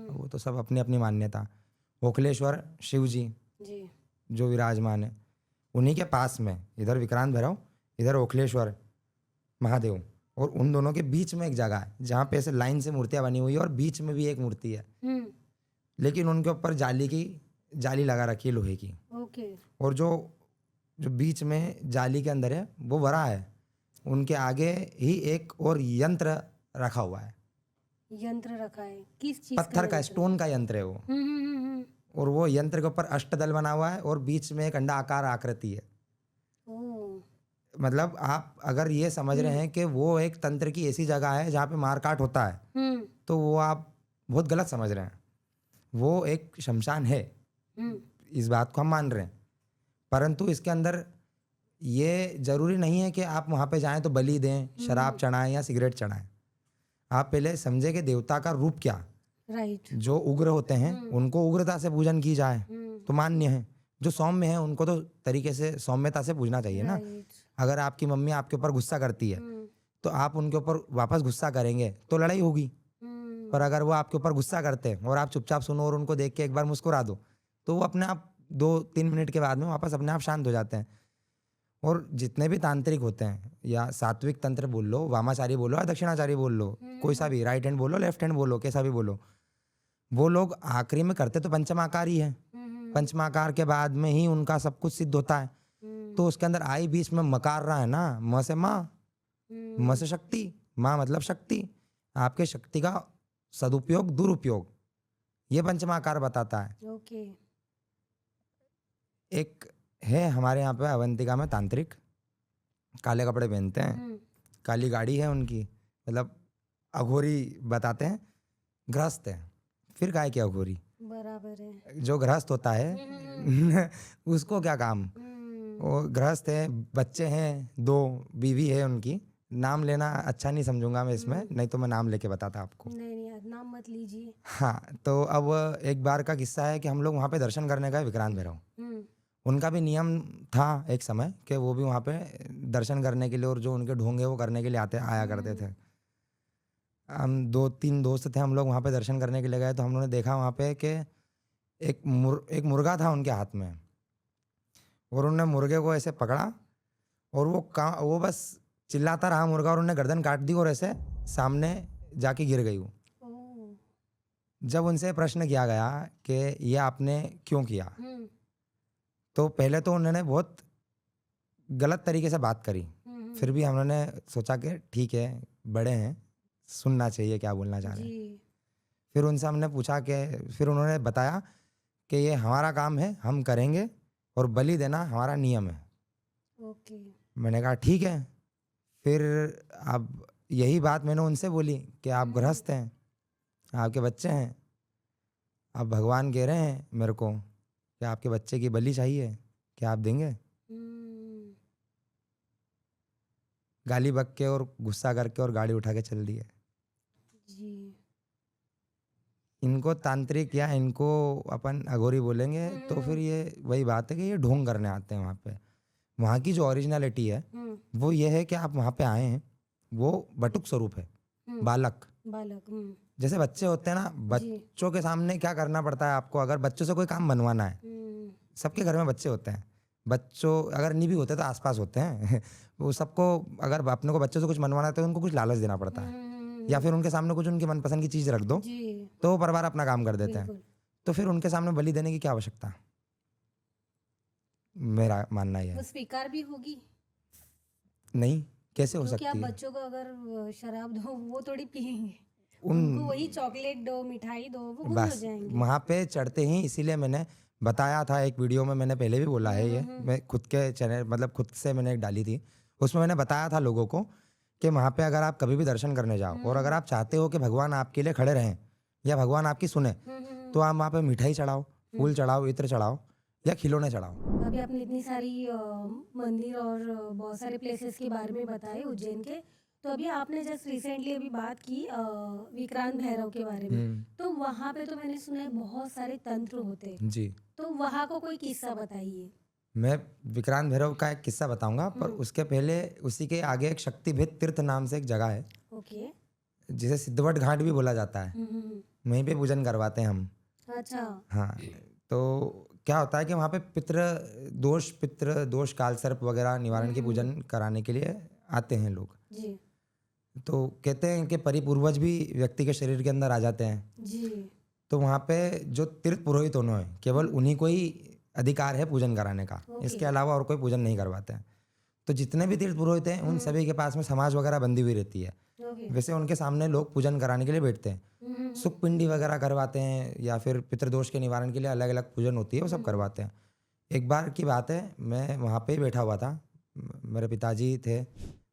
वो तो सब अपनी अपनी मान्यता। ओखलेश्वर शिव जी जो विराजमान है, उन्हीं के पास में इधर विक्रांत भैरव, इधर ओखलेश्वर महादेव, और उन दोनों के बीच में एक जगह है जहाँ पे ऐसे लाइन से मूर्तियाँ बनी हुई है और बीच में भी एक मूर्ति है, लेकिन उनके ऊपर जाली लगा रखी है लोहे की। और जो बीच में जाली के अंदर है वो वरा है, उनके आगे ही एक और यंत्र रखा हुआ है। यंत्र रखा है किस चीज पत्थर का, स्टोन का यंत्र है वो। और वो यंत्र के ऊपर अष्टदल बना हुआ है और बीच में एक अंडाकार आकृति है। ओह! मतलब आप अगर ये समझ रहे हैं कि वो एक तंत्र की ऐसी जगह है जहाँ पे मारकाट होता है, हुँ, तो वो आप बहुत गलत समझ रहे हैं। वो एक शमशान है, हुँ, इस बात को हम मान रहे हैं। परंतु इसके अंदर ये ज़रूरी नहीं है कि आप वहाँ पे जाएँ तो बलि दें, शराब चढ़ाएँ या सिगरेट चढ़ाएँ। आप पहले समझे कि देवता का रूप क्या? राइट। जो उग्र होते हैं, उनको उग्रता से पूजन की जाए, हुँ, तो मान्य है। जो सौम्य है, उनको तो तरीके से सौम्यता से पूजना चाहिए ना। राइट। अगर आपकी मम्मी आपके ऊपर गुस्सा करती है, हुँ, तो आप उनके ऊपर वापस गुस्सा करेंगे, तो लड़ाई होगी। पर हुँ, अगर वो आपके ऊपर गुस्सा करते हैं और आप चुपचाप सुनो और उनको देख के एक बार मुस्कुरा दो, तो वो अपने आप 2-3 मिनट के बाद में वापस अपने आप शांत हो जाते हैं। और जितने भी तांत्रिक होते हैं या सात्विक तंत्र बोल लो, वामाचारी बोलो या दक्षिणाचारी बोल लो, कोई सा भी, राइट हैंड बोलो, लेफ्ट हैंड बोलो, कैसा भी बोलो, वो लोग आखिरी में करते तो पंचमाकार ही है। हुँ, पंचमाकार के बाद में ही उनका सब कुछ सिद्ध होता है। हुँ, तो उसके अंदर आई बीच में मकार रहा है ना, म से माँ, म से शक्ति, माँ मतलब शक्ति। आपके शक्ति का सदुपयोग, दुरुपयोग, ये पंचमाकार बताता है। ओके। एक है हमारे यहाँ पे अवंतिका में तांत्रिक, काले कपड़े पहनते हैं, हुँ, काली गाड़ी है उनकी, मतलब अघोरी बताते हैं, गृहस्थ है। फिर काहे की अघोरी? बराबर है। जो गृहस्थ होता है उसको क्या काम? हुँ, वो गृहस्थ है, बच्चे हैं, 2 बीवी है उनकी। नाम लेना अच्छा नहीं समझूंगा मैं इसमें, नहीं तो मैं नाम लेके बताता आपको। नहीं, नहीं यार, नाम मत लीजिए। हाँ, तो अब एक बार का किस्सा है कि हम लोग वहाँ पे दर्शन करने गए विक्रांत भैरव। हुँ, उनका भी नियम था एक समय कि वो भी वहाँ पे दर्शन करने के लिए और जो उनके ढोंग है वो करने के लिए आया करते थे। हम 2-3 दोस्त थे, हम लोग वहाँ पे दर्शन करने के लिए गए, तो हम लोगों ने देखा वहाँ पे कि एक मुर्गा था उनके हाथ में और उन्होंने मुर्गे को ऐसे पकड़ा और वो बस चिल्लाता रहा मुर्गा और उन्होंने गर्दन काट दी और ऐसे सामने जाके गिर गई वो। ओह! जब उनसे प्रश्न किया गया कि ये आपने क्यों किया, हुँ, तो पहले तो उन्होंने बहुत गलत तरीके से बात करी। हुँ, फिर भी हम लोगों ने सोचा कि ठीक है, बड़े हैं, सुनना चाहिए क्या बोलना चाह रहे हैं। जी, फिर उनसे हमने पूछा कि फिर उन्होंने बताया कि ये हमारा काम है, हम करेंगे और बलि देना हमारा नियम है। ओके। मैंने कहा ठीक है। फिर अब यही बात मैंने उनसे बोली कि आप गृहस्थ हैं, आपके बच्चे हैं, अब भगवान कह रहे हैं मेरे को कि आपके बच्चे की बलि चाहिए, क्या आप देंगे? हुँ, गाली बक के और गुस्सा करके और गाड़ी उठा के चल दिए। जी। इनको तांत्रिक या इनको अपन अघोरी बोलेंगे तो फिर ये वही बात है कि ये ढोंग करने आते हैं वहाँ पे। वहाँ की जो ओरिजिनलिटी है हुँ, वो ये है कि आप वहाँ पे आए हैं, वो बटुक स्वरूप है, हुँ, बालक। बालक, जैसे बच्चे होते हैं ना, जी। बच्चों के सामने क्या करना पड़ता है आपको, अगर बच्चों से कोई काम बनवाना है, हुँ, सबके घर में बच्चे होते हैं। बच्चों अगर नहीं भी होते तो आसपास होते हैं वो सबको, अगर अपने को बच्चों से कुछ मनवाना है तो उनको कुछ लालच देना पड़ता है या फिर उनके सामने कुछ उनकी मनपसंद की चीज़ रख दो, जी, तो वो परिवार अपना काम कर देते हैं। बिल्कुल। तो फिर उनके सामने बलि देने की क्या आवश्यकता? मेरा मानना ये वो है। स्वीकार भी होगी, नहीं, कैसे हो क्योंकि आप सकती है? बच्चों को अगर शराब दो, वो थोड़ी पिएँगे। उन उनको वही चॉकलेट दो, मिठाई दो, वो खुश हो बस जाएँगे। वहाँ पे चढ़ते ही, इसीलिए मैंने बताया था एक वीडियो में, मैंने पहले भी बोला है ये, मैं खुद के चैनल मतलब खुद से मैंने एक डाली थी, उसमें मैंने बताया था लोगों को कि वहाँ पे अगर आप कभी भी दर्शन करने जाओ और अगर आप चाहते हो कि भगवान आपके लिए खड़े रहें या भगवान आपकी सुने, तो आप वहाँ पे मिठाई चढ़ाओ, फूल चढ़ाओ, इत्र चढ़ाओ या खिलौने चढ़ाओ। अभी आपने इतनी सारी मंदिर और बहुत सारे प्लेसेस के बारे में बताए उज्जैन के। तो अभी आपने जस्ट रिसेंटली अभी बात की विक्रांत भैरव के बारे में। तो वहाँ पे तो मैंने सुना है बहुत सारे तंत्र होते हैं। जी, तो वहाँ को कोई किस्सा बताइए। मैं विक्रांत भैरव का एक किस्सा बताऊंगा, पर उसके पहले उसी के आगे एक शक्तिपीठ तीर्थ नाम से एक जगह है, ओके। जिसे सिद्धवट घाट भी बोला जाता है। वहीं पे पूजन करवाते हैं हम। अच्छा। हाँ, तो क्या होता है कि वहाँ पे पितृ दोष काल सर्प वगैरह निवारण की पूजन कराने के लिए आते हैं लोग। जी, तो कहते हैं कि परिपूर्वज भी व्यक्ति के शरीर के अंदर आ जाते हैं। जी। तो वहाँ पे जो तीर्थ पुरोहित होना है, केवल उन्हीं को ही अधिकार है पूजन कराने का, इसके अलावा और कोई पूजन नहीं करवाते हैं। तो जितने भी तीर्थ पुरोहित हैं उन सभी के पास में समाज वगैरह बंधी हुई रहती है। ओके। वैसे उनके सामने लोग पूजन कराने के लिए बैठते हैं। सुख पिंडी वगैरह करवाते हैं, या फिर पितृदोष के निवारण के लिए अलग अलग पूजन होती है, वो सब करवाते हैं। एक बार की बात है, मैं वहाँ पे ही बैठा हुआ था, मेरे पिताजी थे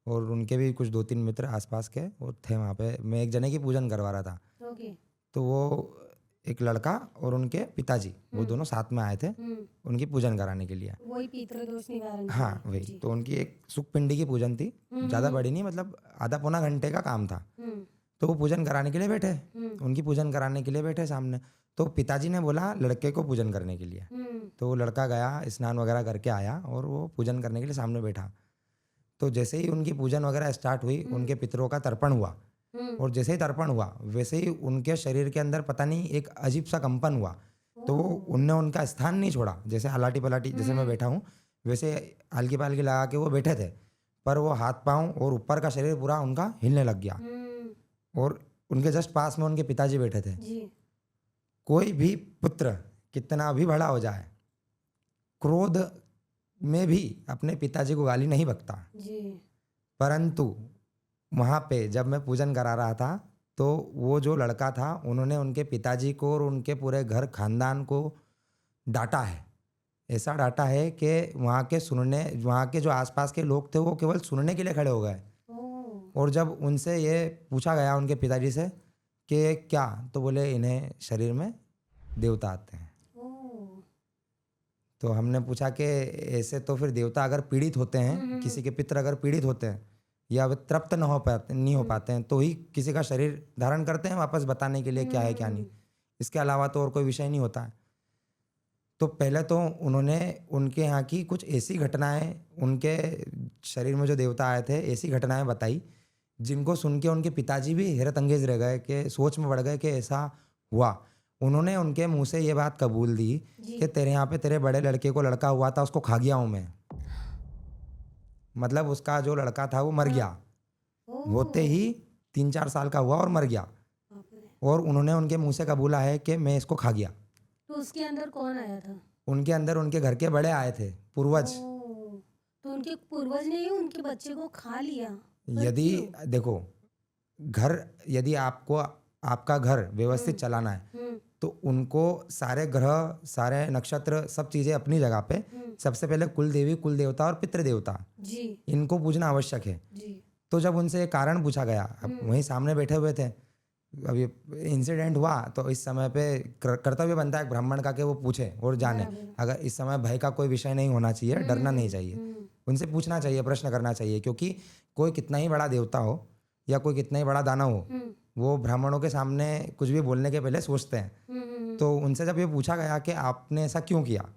और उनके भी कुछ 2-3 मित्र आसपास के वो थे वहाँ पे। मैं एक जने की पूजन करवा रहा था, ओके। तो वो एक लड़का और उनके पिताजी वो दोनों साथ में आए थे उनकी पूजन कराने के लिए। वही पितृदोष निवारण के हाँ लिए। वही, जी। तो उनकी एक सुख पिंडी की पूजन थी, ज़्यादा बड़ी नहीं, मतलब आधा पौना घंटे का काम था। तो वो पूजन कराने के लिए बैठे, उनकी पूजन कराने के लिए बैठे सामने। तो पिताजी ने बोला लड़के को पूजन करने के लिए, तो वो लड़का गया, स्नान वगैरह करके आया और वो पूजन करने के लिए सामने बैठा। तो जैसे ही उनकी पूजन वगैरह स्टार्ट हुई, उनके पितरों का तर्पण हुआ, और जैसे ही तर्पण हुआ वैसे ही उनके शरीर के अंदर पता नहीं एक अजीब सा कंपन हुआ। तो उनने उनका स्थान नहीं छोड़ा, जैसे हलाटी पलाटी जैसे मैं बैठा हूँ वैसे हल्की पालकी लगा के वो बैठे थे, पर वो हाथ पाँव और ऊपर का शरीर पूरा उनका हिलने लग गया। और उनके जस्ट पास में उनके पिताजी बैठे थे। जी। कोई भी पुत्र कितना भी बड़ा हो जाए, क्रोध में भी अपने पिताजी को गाली नहीं बकता। जी। परंतु वहाँ पे जब मैं पूजन करा रहा था, तो वो जो लड़का था उन्होंने उनके पिताजी को और उनके पूरे घर खानदान को डांटा है। ऐसा डांटा है कि वहाँ के जो आसपास के लोग थे वो केवल सुनने के लिए खड़े हो गए। और जब उनसे ये पूछा गया उनके पिताजी से कि क्या, तो बोले इन्हें शरीर में देवता आते हैं। तो हमने पूछा कि ऐसे तो फिर देवता अगर पीड़ित होते हैं, किसी के पितर अगर पीड़ित होते हैं या वे तृप्त नहीं हो पाते हैं, तो ही किसी का शरीर धारण करते हैं वापस बताने के लिए क्या है क्या नहीं। इसके अलावा तो और कोई विषय नहीं होता है। तो पहले तो उन्होंने उनके यहाँ की कुछ ऐसी घटनाएं, उनके शरीर में जो देवता आए थे ऐसी घटनाएं बताई, जिनको सुन के उनके पिताजी भी हैरत अंगेज रह गए, कि सोच में पड़ गए कि ऐसा हुआ। उन्होंने उनके मुंह से ये बात कबूल दी कि तेरे यहाँ पे तेरे बड़े लड़के को लड़का हुआ था, उसको खा गया हूँ मैं। मतलब उसका जो लड़का था वो मर गया, होते ही 3-4 साल का हुआ और मर गया। और उन्होंने उनके मुंह से कबूला है कि मैं इसको खा गया। तो उसके अंदर कौन आया था? उनके अंदर उनके घर के बड़े आए थे, पूर्वज। तो उनके पूर्वज ने ही उनके बच्चे को खा लिया? यदि देखो, घर यदि आपका घर व्यवस्थित चलाना है, तो उनको सारे ग्रह, सारे नक्षत्र, सब चीजें अपनी जगह पे, सबसे पहले कुल देवी, कुल देवता और पितृ देवता, इनको पूजना आवश्यक है। तो जब उनसे एक कारण पूछा गया, अब वहीं सामने बैठे हुए थे, अभी इंसिडेंट हुआ, तो इस समय पे कर्तव्य बनता है ब्राह्मण का कि वो पूछे और जाने। अगर इस समय भय का कोई विषय नहीं होना चाहिए, डरना नहीं चाहिए, उनसे पूछना चाहिए, प्रश्न करना चाहिए, क्योंकि कोई कितना ही बड़ा देवता हो या कोई कितना ही बड़ा दानव हो, वो ब्राह्मणों के सामने कुछ भी बोलने के पहले सोचते हैं। तो उनसे जब ये पूछा गया कि आपने ऐसा क्यों किया,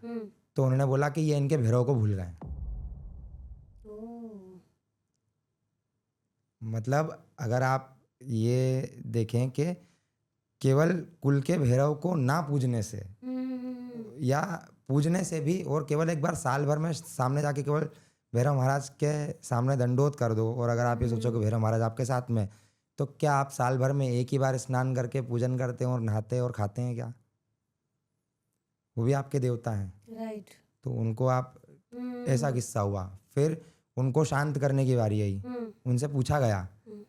तो उन्होंने बोला कि ये इनके भैरव को भूल गए। मतलब अगर आप ये देखें कि केवल कुल के भैरव को ना पूजने से या पूजने से भी, और केवल एक बार साल भर में सामने जाके केवल भैरव महाराज के सामने दंडोत कर दो, और अगर आप ये सोचो कि भैरव महाराज आपके साथ में, तो क्या आप साल भर में एक ही बार स्नान करके पूजन करते हैं और नहाते और खाते हैं क्या? वो भी आपके देवता हैं। राइट। तो उनको आप, ऐसा किस्सा हुआ। फिर उनको शांत करने की बारी आई, उनसे पूछा गया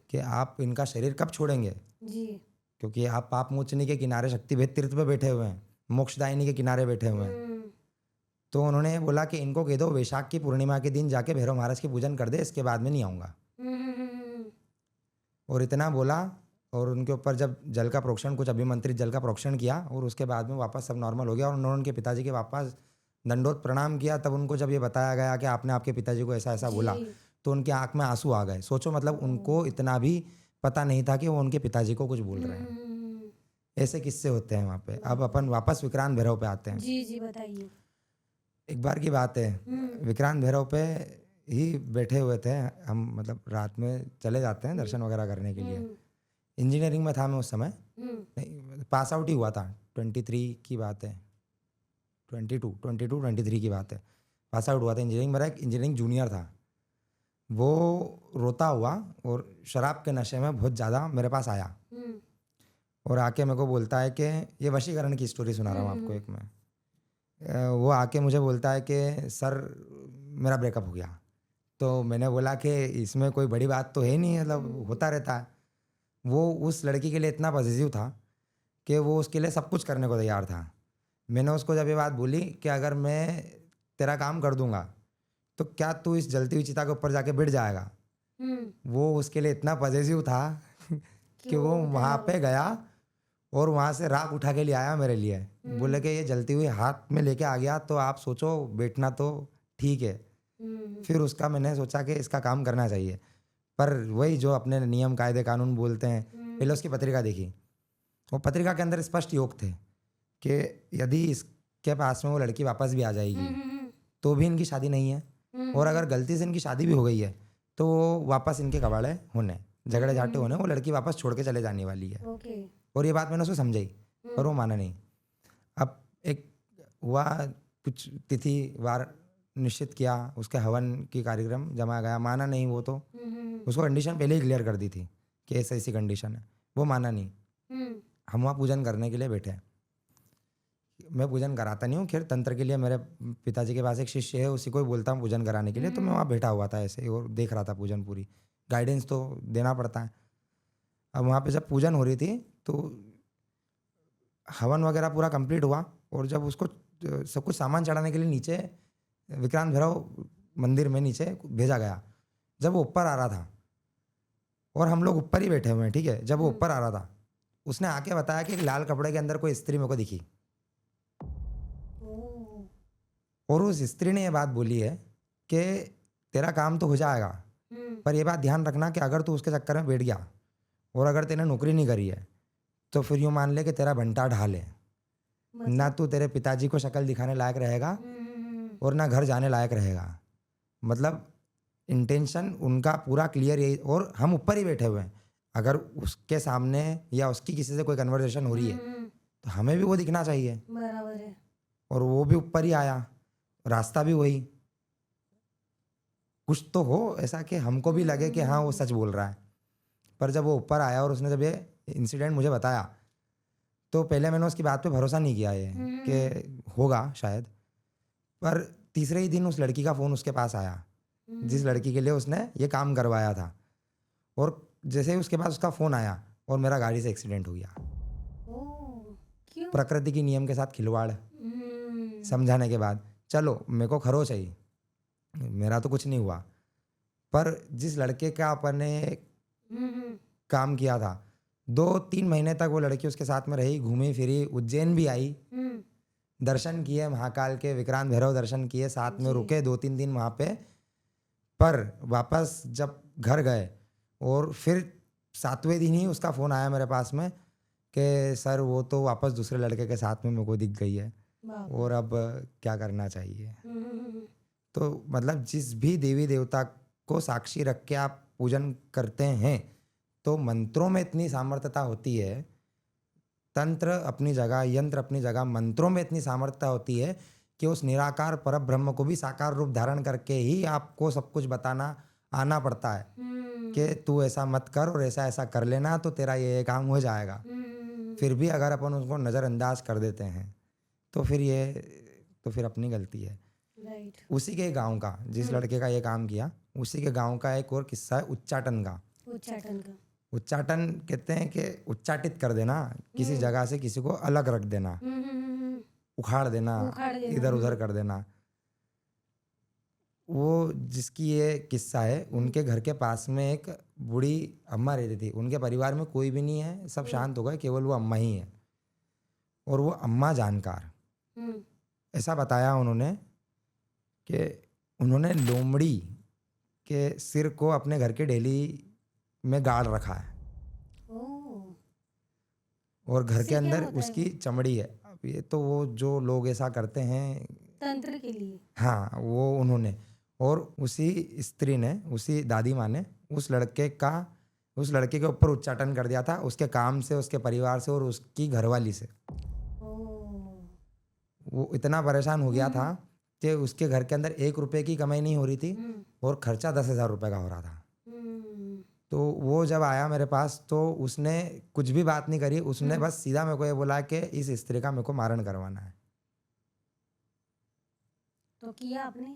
कि आप इनका शरीर कब छोड़ेंगे, क्योंकि आप पाप मोचनी के किनारे, शक्ति भेद तीर्थ पे बैठे हुए हैं, मोक्षदायिनी के किनारे बैठे हुए हैं। तो उन्होंने बोला कि इनको कह दो वैशाख की पूर्णिमा के दिन जाके भैरव महाराज की पूजन कर दे, इसके बाद में नहीं आऊँगा। और इतना बोला, और उनके ऊपर जब जल का प्रोक्षण, कुछ अभिमंत्रित जल का प्रोक्षण किया, और उसके बाद में वापस सब नॉर्मल हो गया, और उन्होंने उनके पिताजी के वापस दंडोत प्रणाम किया। तब उनको जब ये बताया गया कि आपने आपके पिताजी को ऐसा ऐसा बोला, तो उनकी आंख में आंसू आ गए। सोचो, मतलब उनको इतना भी पता नहीं था कि वो उनके पिताजी को कुछ बोल रहे हैं। ऐसे किस्से होते हैं वहाँ पे। अब अपन वापस विक्रांत भैरव पे आते हैं। जी बताइए। एक बार की बात है, विक्रांत भैरव पे ही बैठे हुए थे हम, मतलब रात में चले जाते हैं दर्शन वगैरह करने के लिए। इंजीनियरिंग में था मैं उस समय, नहीं पास आउट ही हुआ था, 23 की बात है, 23 की बात है, पास आउट हुआ था इंजीनियरिंग। मेरा एक इंजीनियरिंग जूनियर था, वो रोता हुआ और शराब के नशे में बहुत ज़्यादा मेरे पास आया, और आके मेरे को बोलता है कि, ये वशीकरण की स्टोरी सुना रहा हूँ आपको एक मैं। वो आके मुझे बोलता है कि सर मेरा ब्रेकअप हो गया। तो मैंने बोला कि इसमें कोई बड़ी बात तो है नहीं, मतलब होता रहता है। वो उस लड़की के लिए इतना पॉजिटिव था कि वो उसके लिए सब कुछ करने को तैयार था। मैंने उसको जब ये बात बोली कि अगर मैं तेरा काम कर दूंगा तो क्या तू इस जलती हुई चिता के ऊपर जाके बैठ जाएगा? वो उसके लिए इतना पॉजिटिव था कि वो वहाँ पे गया और वहाँ से राख उठा के ले आया मेरे लिए। बोले कि ये जलती हुई हाथ में लेके आ गया तो आप सोचो बैठना तो ठीक है। फिर उसका मैंने सोचा कि इसका काम करना चाहिए, पर वही जो अपने नियम कायदे कानून बोलते हैं। पहले उसकी पत्रिका देखी, वो पत्रिका के अंदर स्पष्ट योग थे कि यदि इसके पास में वो लड़की वापस भी आ जाएगी तो भी इनकी शादी नहीं है, और अगर गलती से इनकी शादी भी हो गई है तो वापस इनके कबाड़े होने, झगड़े झाटे होने, वो लड़की वापस छोड़ के चले जाने वाली है। और ये बात मैंने उसको समझाई पर वो माना नहीं। अब एक हुआ, कुछ तिथि वार निश्चित किया, उसके हवन की कार्यक्रम जमा गया, माना नहीं वो तो। उसको कंडीशन पहले ही क्लियर कर दी थी कि ऐसी ऐसी कंडीशन है, वो माना नहीं। हम वहाँ पूजन करने के लिए बैठे। मैं पूजन कराता नहीं हूँ, खैर तंत्र के लिए मेरे पिताजी के पास एक शिष्य है, उसी को ही बोलता हूँ पूजन कराने के लिए। तो मैं वहाँ बैठा हुआ था ऐसे ही और देख रहा था पूजन, पूरी गाइडेंस तो देना पड़ता है। अब वहाँ पे जब पूजन हो रही थी तो हवन वगैरह पूरा कंप्लीट हुआ, और जब उसको सब कुछ सामान चढ़ाने के लिए नीचे विक्रांत भैरव मंदिर में नीचे भेजा गया, जब वो ऊपर आ रहा था और हम लोग ऊपर ही बैठे हुए हैं, ठीक है, जब वो ऊपर आ रहा था उसने आके बताया कि एक लाल कपड़े के अंदर कोई स्त्री मेरे को दिखी, और उस स्त्री ने ये बात बोली है कि तेरा काम तो हो जाएगा, पर ये बात ध्यान रखना कि अगर तू उसके चक्कर में बैठ गया और अगर तेने नौकरी नहीं करी है तो फिर यूँ मान ले कि तेरा भंटा ढाल है, ना तू तेरे पिताजी को शक्ल दिखाने लायक रहेगा और ना घर जाने लायक रहेगा। मतलब इंटेंशन उनका पूरा क्लियर यही। और हम ऊपर ही बैठे हुए हैं, अगर उसके सामने या उसकी किसी से कोई कन्वर्सेशन हो रही है तो हमें भी वो दिखना चाहिए। बराबर है। और वो भी ऊपर ही आया, रास्ता भी वही, कुछ तो हो ऐसा कि हमको भी लगे कि हाँ वो सच बोल रहा है। पर जब वो ऊपर आया और उसने जब ये इंसिडेंट मुझे बताया तो पहले मैंने उसकी बात पे भरोसा नहीं किया ये कि होगा शायद। पर तीसरे ही दिन उस लड़की का फ़ोन उसके पास आया जिस लड़की के लिए उसने ये काम करवाया था, और जैसे ही उसके पास उसका फ़ोन आया और मेरा गाड़ी से एक्सीडेंट हो गया। क्यों? प्रकृति की नियम के साथ खिलवाड़ समझाने के बाद, चलो मेरे को खरोच है, मेरा तो कुछ नहीं हुआ, पर जिस लड़के का अपन ने काम किया था 2-3 महीने तक वो लड़की उसके साथ में रही, घूमी फिरी, उज्जैन भी आई, दर्शन किए महाकाल के, विक्रांत भैरव दर्शन किए, साथ में रुके 2-3 दिन वहाँ पे। पर वापस जब घर गए और फिर 7वें दिन ही उसका फ़ोन आया मेरे पास में कि सर वो तो वापस दूसरे लड़के के साथ में मेरे को दिख गई है और अब क्या करना चाहिए। तो मतलब जिस भी देवी देवता को साक्षी रख के आप पूजन करते हैं तो मंत्रों में इतनी सामर्थ्यता होती है, तंत्र अपनी जगह, यंत्र अपनी जगह, मंत्रों में इतनी सामर्थ्यता होती है कि उस निराकार परब्रह्म को भी साकार रूप धारण करके ही आपको सब कुछ बताना आना पड़ता है कि तू ऐसा मत कर और ऐसा ऐसा कर लेना तो तेरा ये काम हो जाएगा। फिर भी अगर अपन उसको नज़रअंदाज कर देते हैं तो फिर अपनी गलती है। उसी के गांव का, जिस लड़के का ये काम किया, उसी के गांव का एक और किस्सा है उच्चाटन का। उच्चाटन कहते हैं कि उच्चाटित कर देना, किसी जगह से किसी को अलग रख देना, उखाड़ देना, इधर उधर कर देना। वो जिसकी ये किस्सा है, उनके घर के पास में एक बूढ़ी अम्मा रहती थी। उनके परिवार में कोई भी नहीं है, सब शांत हो गए, केवल वो अम्मा ही है। और वो अम्मा जानकार, ऐसा बताया उन्होंने कि उन्होंने लोमड़ी के सिर को अपने घर के डेली में गाड़ रखा है और घर के अंदर उसकी चमड़ी है। अब ये तो वो जो लोग ऐसा करते हैं तंत्र के लिए, हाँ, वो उन्होंने, और उसी स्त्री ने, उसी दादी माँ ने उस लड़के के ऊपर उच्चाटन कर दिया था, उसके काम से, उसके परिवार से और उसकी घरवाली से। वो इतना परेशान हो गया था कि उसके घर के अंदर 1 रुपए की कमाई नहीं हो रही थी और खर्चा 10,000 रुपये का हो रहा था। तो वो जब आया मेरे पास तो उसने कुछ भी बात नहीं करी, उसने बस सीधा मेरे को ये बोला कि इस स्त्री का मेरे को मारण करवाना है। तो किया आपने?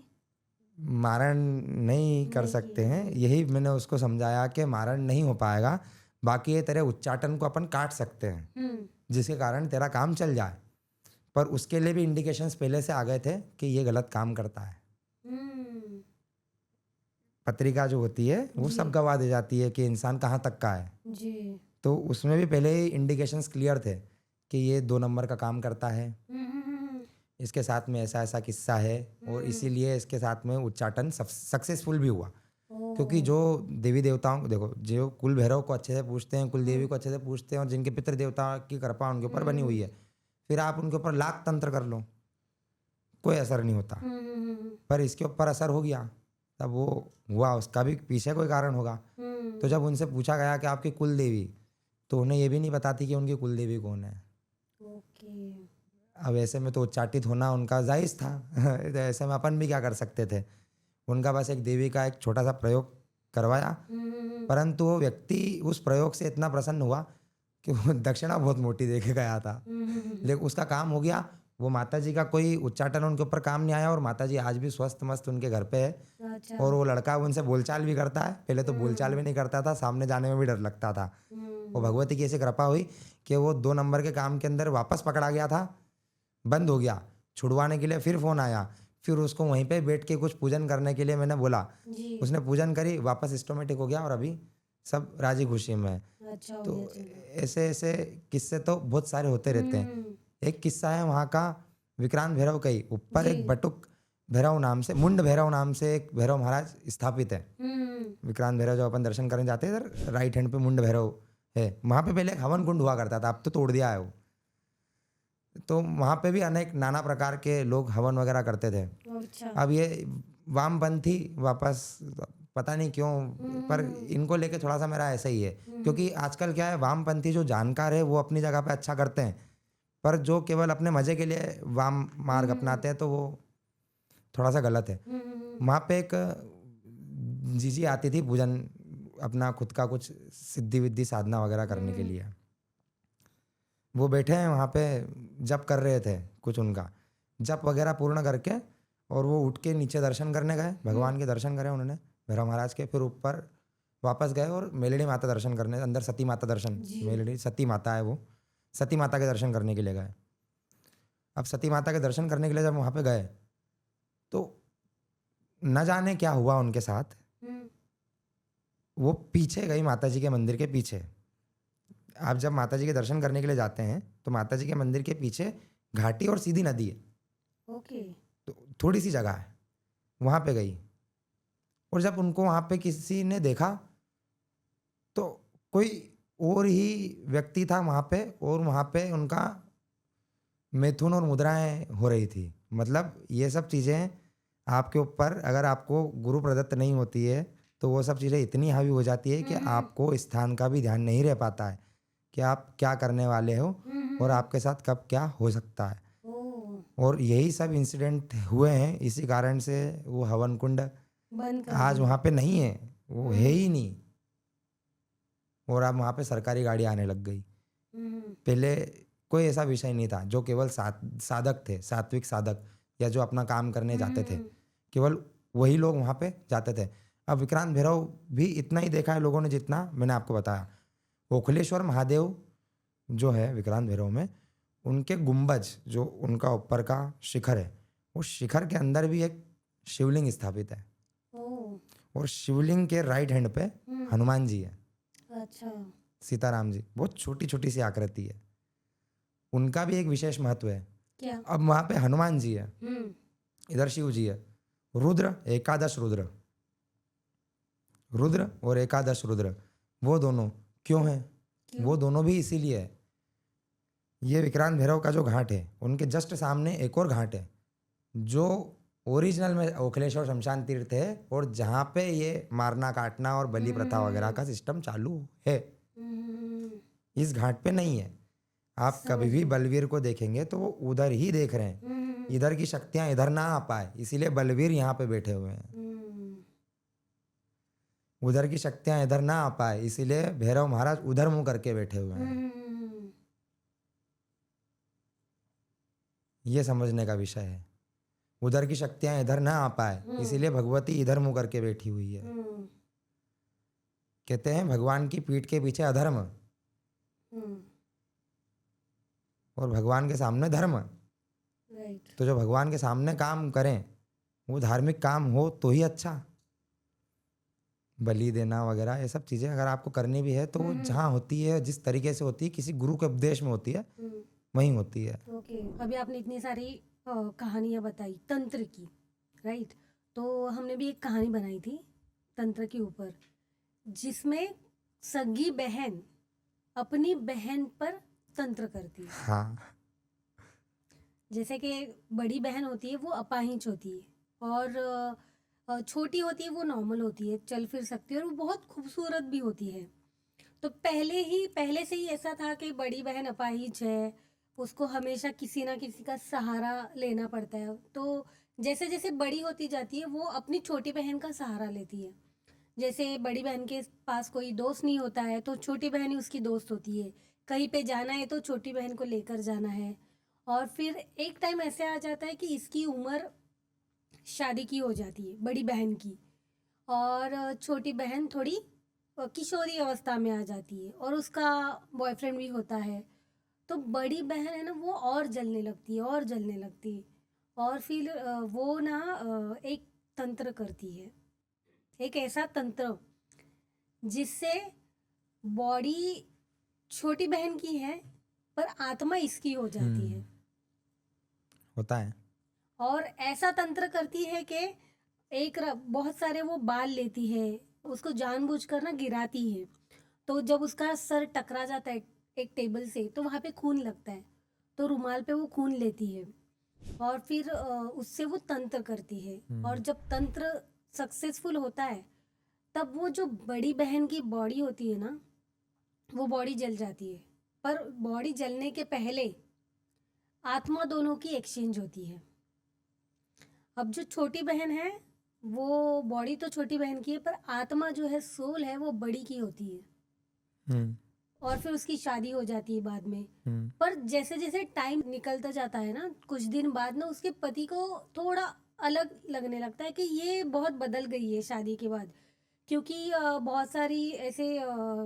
मारण नहीं कर सकते हैं, यही मैंने उसको समझाया कि मारण नहीं हो पाएगा, बाकी ये तेरे उच्चाटन को अपन काट सकते हैं, जिसके कारण तेरा काम चल जाए। पर उसके लिए भी इंडिकेशंस पहले से आ गए थे कि ये गलत काम करता है। हम्म, पत्रिका जो होती है वो सब जी गवाह दे जाती है कि इंसान कहाँ तक का है। जी। तो उसमें भी पहले ही इंडिकेशंस क्लियर थे कि ये 2 नंबर का काम करता है, हम्म, इसके साथ में ऐसा ऐसा किस्सा है और इसीलिए इसके साथ में उच्चाटन सक्सेसफुल भी हुआ। ओ, क्योंकि जो देवी देवताओं को देखो, जो कुल भैरव को अच्छे से पूछते हैं, कुल देवी को अच्छे से पूछते हैं और जिनके पितृ देवता की कृपा उनके ऊपर बनी हुई है, फिर आप उनके ऊपर लाख तंत्र कर लो, कोई असर नहीं होता। पर इसके ऊपर असर हो गया, तब वो हुआ, उसका भी पीछे कोई कारण होगा। तो जब उनसे पूछा गया कि आपकी कुल देवी, तो उन्हें ये भी नहीं बताती कि उनकी कुल देवी कौन है। ओके। अब ऐसे में तो उच्चाटित होना उनका जायज़ था। तो ऐसे में अपन भी क्या कर सकते थे, उनका बस एक देवी का एक छोटा सा प्रयोग करवाया। परंतु वो व्यक्ति उस प्रयोग से इतना प्रसन्न हुआ कि वो दक्षिणा बहुत मोटी दे के गया था, लेकिन उसका काम हो गया। वो माता जी का कोई उच्चाटन उनके ऊपर काम नहीं आया और माता जी आज भी स्वस्थ मस्त उनके घर पे है। अच्छा। और वो लड़का उनसे बोलचाल भी करता है, पहले तो बोलचाल भी नहीं करता था, सामने जाने में भी डर लगता था। वो भगवती की ऐसी कृपा हुई कि वो 2 नंबर के काम के अंदर वापस पकड़ा गया था, बंद हो गया। छुड़वाने के लिए फिर फ़ोन आया, फिर उसको वहीं पे बैठ के कुछ पूजन करने के लिए मैंने बोला, जी। उसने पूजन करी, वापस सिस्टमेटिक हो गया और अभी सब राजी खुशी में है। अच्छा हो तो गया, चलो। ऐसे ऐसे किस्से तो बहुत सारे होते रहते हैं। एक किस्सा है वहाँ का विक्रांत भैरव का ही, ऊपर जी। एक बटुक भैरव नाम से, मुंड भैरव नाम से एक भैरव महाराज स्थापित है। विक्रांत भैरव जो अपन दर्शन करने जाते हैं, इधर राइट हैंड पे मुंड भैरव है। वहाँ पे पहले एक हवन कुंड हुआ करता था, अब तो तोड़ दिया है वो। तो वहाँ पे भी अनेक नाना प्रकार के लोग हवन वगैरह करते थे। अच्छा। अब ये वामपंथी वापस पता नहीं क्यों, पर इनको लेके थोड़ा सा मेरा ऐसा ही है, क्योंकि आजकल क्या है, वामपंथी जो जानकार है वो अपनी जगह पे अच्छा करते हैं, पर जो केवल अपने मजे के लिए वाम मार्ग अपनाते हैं तो वो थोड़ा सा गलत है। वहाँ पे एक जीजी आती थी पूजन, अपना खुद का कुछ सिद्धि विद्धि साधना वगैरह करने के लिए। वो बैठे हैं वहाँ पे, जप कर रहे थे कुछ, उनका जप वगैरह पूर्ण करके और वो उठ के नीचे दर्शन करने गए, भगवान के दर्शन करे उन्होंने भैरव महाराज के। फिर ऊपर वापस गए और मेलड़ी माता दर्शन करने, अंदर सती माता दर्शन, मेलड़ी सती माता है वो, सती माता के दर्शन करने के लिए गए। अब सती माता के दर्शन करने के लिए जब वहाँ पे गए तो न जाने क्या हुआ उनके साथ, वो पीछे गई माता जी के मंदिर के पीछे। आप जब माता जी के दर्शन करने के लिए जाते हैं तो माता जी के मंदिर के पीछे घाटी और सीधी नदी है, ओके। तो थोड़ी सी जगह है, वहाँ पे गई। और जब उनको वहाँ पे किसी ने देखा तो कोई और ही व्यक्ति था वहाँ पे, और वहाँ पे उनका मैथुन और मुद्राएं हो रही थी। मतलब ये सब चीज़ें आपके ऊपर, अगर आपको गुरु प्रदत्त नहीं होती है तो वो सब चीज़ें इतनी हावी हो जाती है कि आपको स्थान का भी ध्यान नहीं रह पाता है कि आप क्या करने वाले हो और आपके साथ कब क्या हो सकता है। और यही सब इंसिडेंट हुए हैं, इसी कारण से वो हवन कुंड बंद आज वहाँ पे नहीं है, वो है ही नहीं। और अब वहाँ पे सरकारी गाड़ी आने लग गई। पहले कोई ऐसा विषय नहीं था, जो केवल साधक थे, सात्विक साधक, या जो अपना काम करने जाते थे, केवल वही लोग वहाँ पे जाते थे। अब विक्रांत भैरव भी इतना ही देखा है लोगों ने जितना मैंने आपको बताया। ओखलेश्वर महादेव जो है विक्रांत भैरव में, उनके गुंबज, जो उनका ऊपर का शिखर है, उस शिखर के अंदर भी एक शिवलिंग स्थापित है। और शिवलिंग के राइट हैंड पे हनुमान जी है। अच्छा। सीताराम जी, बहुत छोटी छोटी सी आकृति है, उनका भी एक विशेष महत्व है। क्या? अब वहाँ पे हनुमान जी है, इधर शिव जी है। रुद्र, एकादश रुद्र, रुद्र और एकादश रुद्र, वो दोनों क्यों हैं? वो दोनों भी इसीलिए है, ये विक्रांत भैरव का जो घाट है उनके जस्ट सामने एक और घाट है जो ओरिजिनल में ओखलेश्वर शमशान तीर्थ है, और जहाँ पे ये मारना काटना और बलि प्रथा वगैरह का सिस्टम चालू है, इस घाट पे नहीं है। आप कभी भी बलवीर को देखेंगे तो वो उधर ही देख रहे हैं, इधर की शक्तियां इधर ना आ पाए, इसीलिए बलवीर यहाँ पे बैठे हुए हैं। उधर की शक्तियां इधर ना आ पाए, इसीलिए भैरव महाराज उधर मुंह करके बैठे हुए हैं। ये समझने का विषय है। उधर की शक्तियां इधर ना आ पाए, इसीलिए भगवती इधर मुंह करके बैठी हुई है। कहते हैं भगवान की पीठ के पीछे अधर्म, और भगवान के सामने धर्म। राइट। तो जो भगवान के सामने काम करें वो धार्मिक काम हो तो ही अच्छा। बलि देना वगैरह ये सब चीज़ें अगर आपको करनी भी है तो वो जहाँ होती है, जिस तरीके से होती है, किसी गुरु के उपदेश में होती है, वहीं होती है। ओके, अभी आपने इतनी सारी कहानियाँ बताई तंत्र की, राइट। तो हमने भी एक कहानी बनाई थी तंत्र के ऊपर, जिसमें सगी बहन अपनी बहन पर तंत्र करती है। हाँ। जैसे कि बड़ी बहन होती है वो अपाहिज होती है, और छोटी होती है वो नॉर्मल होती है, चल फिर सकती है, और वो बहुत खूबसूरत भी होती है। तो पहले से ही ऐसा था कि बड़ी बहन अपाहिज है, उसको हमेशा किसी ना किसी का सहारा लेना पड़ता है। तो जैसे जैसे बड़ी होती जाती है वो अपनी छोटी बहन का सहारा लेती है। जैसे बड़ी बहन के पास कोई दोस्त नहीं होता है तो छोटी बहन ही उसकी दोस्त होती है। कहीं पे जाना है तो छोटी बहन को लेकर जाना है। और फिर एक टाइम ऐसे आ जाता है कि इसकी उम्र शादी की हो जाती है, बड़ी बहन की, और छोटी बहन थोड़ी किशोरी अवस्था में आ जाती है, और उसका बॉयफ्रेंड भी होता है। तो बड़ी बहन है ना वो और जलने लगती है, और जलने लगती है। और फिर वो ना एक तंत्र करती है, एक ऐसा तंत्र जिससे बॉडी छोटी बहन की है पर आत्मा इसकी हो जाती है। होता है। और ऐसा तंत्र करती है कि बहुत सारे वो बाल लेती है, उसको जानबूझकर ना गिराती है। तो जब उसका सर टकरा जाता है एक टेबल से तो वहाँ पे खून लगता है, तो रुमाल पे वो खून लेती है, और फिर उससे वो तंत्र करती है। और जब तंत्र सक्सेसफुल होता है तब वो जो बड़ी बहन की बॉडी होती है ना वो बॉडी जल जाती है। पर बॉडी जलने के पहले आत्मा दोनों की एक्सचेंज होती है। अब जो छोटी बहन है वो बॉडी तो छोटी बहन की है पर आत्मा जो है, सोल है, वो बड़ी की होती है। और फिर उसकी शादी हो जाती है बाद में। पर जैसे जैसे टाइम निकलता जाता है ना, कुछ दिन बाद ना उसके पति को थोड़ा अलग लगने लगता है कि ये बहुत बदल गई है शादी के बाद, क्योंकि बहुत सारी ऐसे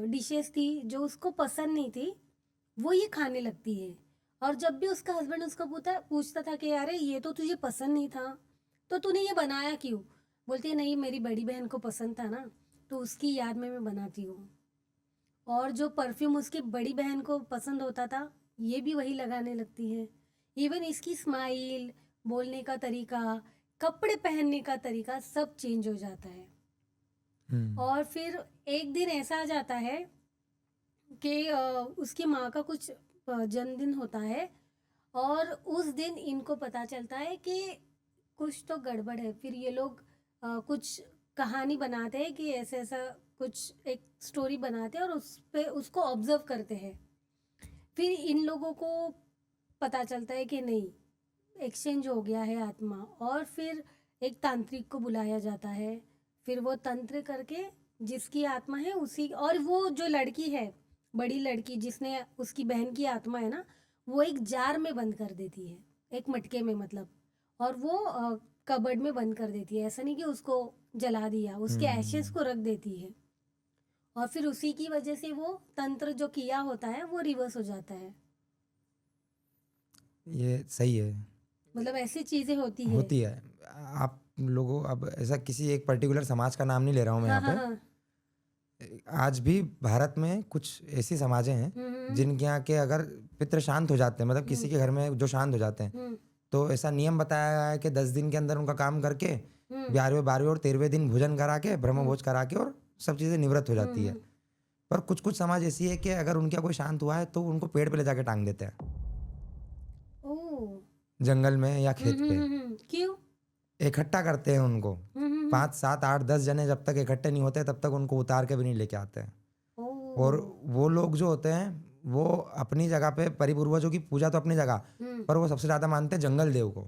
डिशेस थी जो उसको पसंद नहीं थी, वो ये खाने लगती है। और जब भी उसका हस्बैंड उसको पूछता था कि यार ये तो तुझे पसंद नहीं था तो तूने ये बनाया क्यों, बोलती है नहीं मेरी बड़ी बहन को पसंद था ना तो उसकी याद में मैं बनाती हूँ। और जो परफ्यूम उसकी बड़ी बहन को पसंद होता था ये भी वही लगाने लगती है। इवन इसकी स्माइल, बोलने का तरीका, कपड़े पहनने का तरीका सब चेंज हो जाता है। और फिर एक दिन ऐसा आ जाता है कि उसकी माँ का कुछ जन्मदिन होता है, और उस दिन इनको पता चलता है कि कुछ तो गड़बड़ है। फिर ये लोग कुछ कहानी बनाते हैं कि ऐसे ऐसा कुछ एक स्टोरी बनाते हैं और उस पे उसको ऑब्जर्व करते हैं। फिर इन लोगों को पता चलता है कि नहीं, एक्सचेंज हो गया है आत्मा। और फिर एक तांत्रिक को बुलाया जाता है, फिर वो तंत्र करके जिसकी आत्मा है उसी, और वो जो लड़की है, बड़ी लड़की जिसने उसकी बहन की आत्मा है ना, वो एक जार में बंद कर देती है, एक मटके में मतलब, और वो कबर्ड में बंद कर देती है। ऐसा नहीं कि उसको जला दिया, उसके एशेस को रख देती है। और फिर उसी की वजह से वो तंत्र जो किया होता है वो रिवर्स हो जाता है। ये सही है। मतलब ऐसी चीजें होती है। होती है। आप लोगों, अब ऐसा किसी एक पर्टिकुलर समाज का नाम नहीं ले रहा हूँ मैं हाँ यहाँ हाँ पे। हाँ। आज भी भारत में कुछ ऐसी समाजें हैं जिनके यहाँ के अगर पितृ शांत हो जाते हैं, मतलब किसी के घर में जो शांत हो जाते हैं, तो ऐसा नियम बताया गया है कि 10 दिन के अंदर उनका काम करके 11वें 12वें और 13वें दिन भोजन करा के, ब्रह्म भोज करा के, और सब चीज़ें निवृत्त हो जाती है। पर कुछ कुछ समाज ऐसी है कि अगर उनका कोई शांत हुआ है तो उनको पेड़ पे ले जाके टांग देते हैं, ओह। जंगल में या खेत पे क्यों? इकट्ठा करते हैं उनको। 5 7 8 10 जने जब तक इकट्ठे नहीं होते तब तक उनको उतार के भी नहीं लेके आते हैं। और वो लोग जो होते हैं वो अपनी जगह पे, परिपूर्वजों की पूजा तो अपनी जगह, पर वो सबसे ज्यादा मानते हैं जंगल देव को।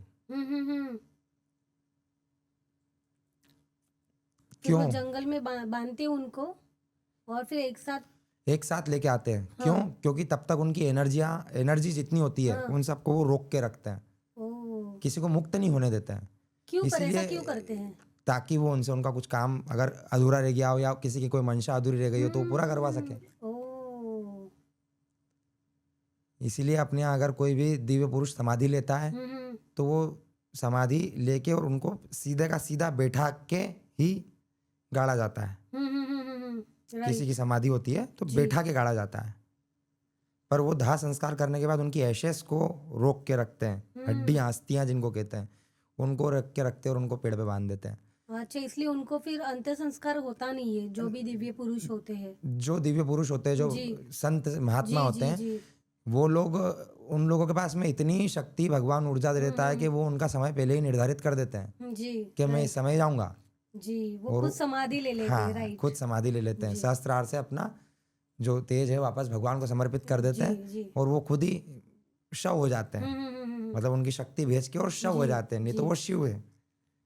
फिर वो क्यों? जंगल में बांधते उनको और फिर एक साथ लेके आते हैं। क्यों? क्योंकि तब तक उनकी एनर्जी जितनी होती है उन सबको वो रोक के रखते हैं, किसी को मुक्त नहीं होने देते हैं। क्यों? पर ऐसा इसीलिए क्यों करते हैं? ताकि वो उनसे उनका कुछ काम अगर अधूरा रह गया हो या किसी की कोई मंशा अधूरी रह गई हो तो वो पूरा करवा सके। इसीलिए अपने यहाँ अगर कोई भी दिव्य पुरुष समाधि लेता है तो वो समाधि लेके और उनको सीधे का सीधा बैठा के ही गाड़ा जाता है। किसी राइट। की समाधि होती है तो जी। बैठा के गाड़ा जाता है, पर वो दाह संस्कार करने के बाद उनकी ऐशेस को रोक के रखते हैं, हड्डियां अस्थियां जिनको कहते हैं, उनको रख के रखते हैं और उनको पेड़ पे बांध देते हैं। अच्छा, इसलिए उनको फिर अंत्य संस्कार होता नहीं है, जो भी दिव्य पुरुष होते हैं। जो दिव्य पुरुष होते हैं, जो जी। संत महात्मा जी होते जी हैं, जी। वो लोग, उन लोगों के पास में इतनी शक्ति भगवान ऊर्जा दे देता है कि वो उनका समय पहले ही निर्धारित कर देते हैं जी। कि मैं राइट। इस समय जाऊंगा। जी, वो और खुद समाधि ले लेते हैं। हाँ, राइट। खुद समाधि ले लेते हैं, जी। सहस्त्रार से अपना जो तेज है वापस भगवान को समर्पित कर देते जी हैं जी। और वो खुद ही शव हो जाते हैं। मतलब उनकी शक्ति भेज के और शव हो जी जाते हैं, नहीं तो जी। वो शिव है।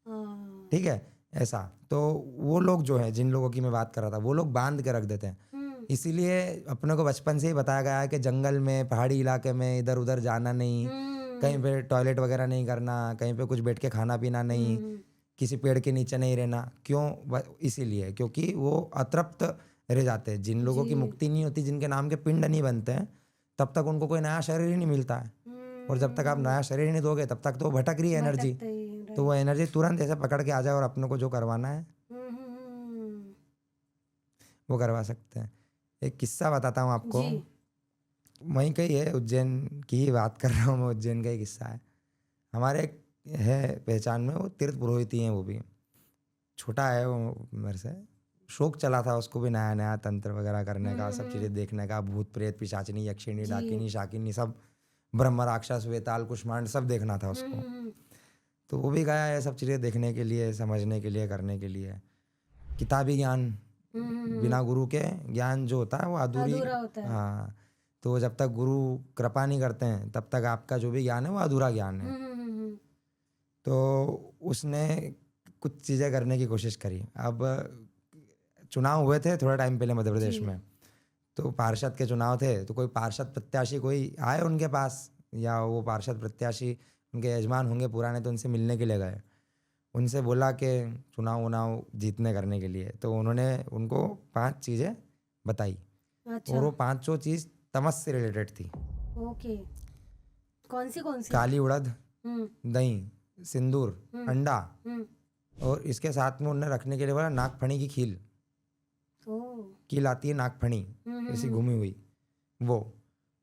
हाँ। ठीक है, ऐसा। तो वो लोग जो है, जिन लोगों की मैं बात कर रहा था, वो लोग बांध के रख देते हैं। इसीलिए अपने को बचपन से ही बताया गया है कि जंगल में, पहाड़ी इलाके में इधर उधर जाना नहीं, कहीं पे टॉयलेट वगैरह नहीं करना, कहीं पे कुछ बैठ के खाना पीना नहीं, किसी पेड़ के नीचे नहीं रहना। क्यों? इसीलिए क्योंकि वो अतृप्त रह जाते हैं। जिन लोगों की जी। मुक्ति नहीं होती, जिनके नाम के पिंड नहीं बनते हैं, तब तक उनको कोई नया शरीर ही नहीं मिलता है। और जब तक आप नया शरीर नहीं दोगे तब तक तो भटक रही है एनर्जी। भटकते ही हैं। तो वो एनर्जी तुरंत ऐसे पकड़ के आ जाए और अपने को जो करवाना है वो करवा सकते हैं। एक किस्सा बताता हूँ आपको। जी। वहीं का ही है, उज्जैन की ही बात कर रहा हूँ मैं। उज्जैन का ही किस्सा है। हमारे एक है पहचान में, वो तीर्थ पुरोहित ही हैं। वो भी छोटा है वो मेरे से। शौक चला था उसको भी नया नया तंत्र वगैरह करने का, सब चीज़ें देखने का, भूत प्रेत पिशाचिनी यक्षिणी जी। डाकिनी शाकिनी सब, ब्रह्म राक्षस वेताल कुष्मांड सब देखना था उसको। तो वो भी गया है सब चीज़ें देखने के लिए, समझने के लिए, करने के लिए। किताबी ज्ञान, बिना गुरु के ज्ञान जो होता है वो अधूरी। अधूरा होता है। हाँ, तो जब तक गुरु कृपा नहीं करते हैं तब तक आपका जो भी ज्ञान है वो अधूरा ज्ञान है। तो उसने कुछ चीज़ें करने की कोशिश करी। अब चुनाव हुए थे थोड़ा टाइम पहले मध्य प्रदेश जी। में, तो पार्षद के चुनाव थे। तो कोई पार्षद प्रत्याशी कोई आए उनके पास, या वो पार्षद प्रत्याशी उनके यजमान होंगे पुराने, तो उनसे मिलने के लिए गए। उनसे बोला कि चुनाव उनाव जीतने करने के लिए। तो उन्होंने उनको 5 चीज़ें बताई अच्छा। और वो 5 चीज़ तमस से रिलेटेड थी। ओके। कौन सी? काली उड़द, दही, सिंदूर, अंडा, और इसके साथ में उन्होंने रखने के लिए बोला नागफणी की खील। कील आती है नागफणी, ऐसी घूमी हुई वो।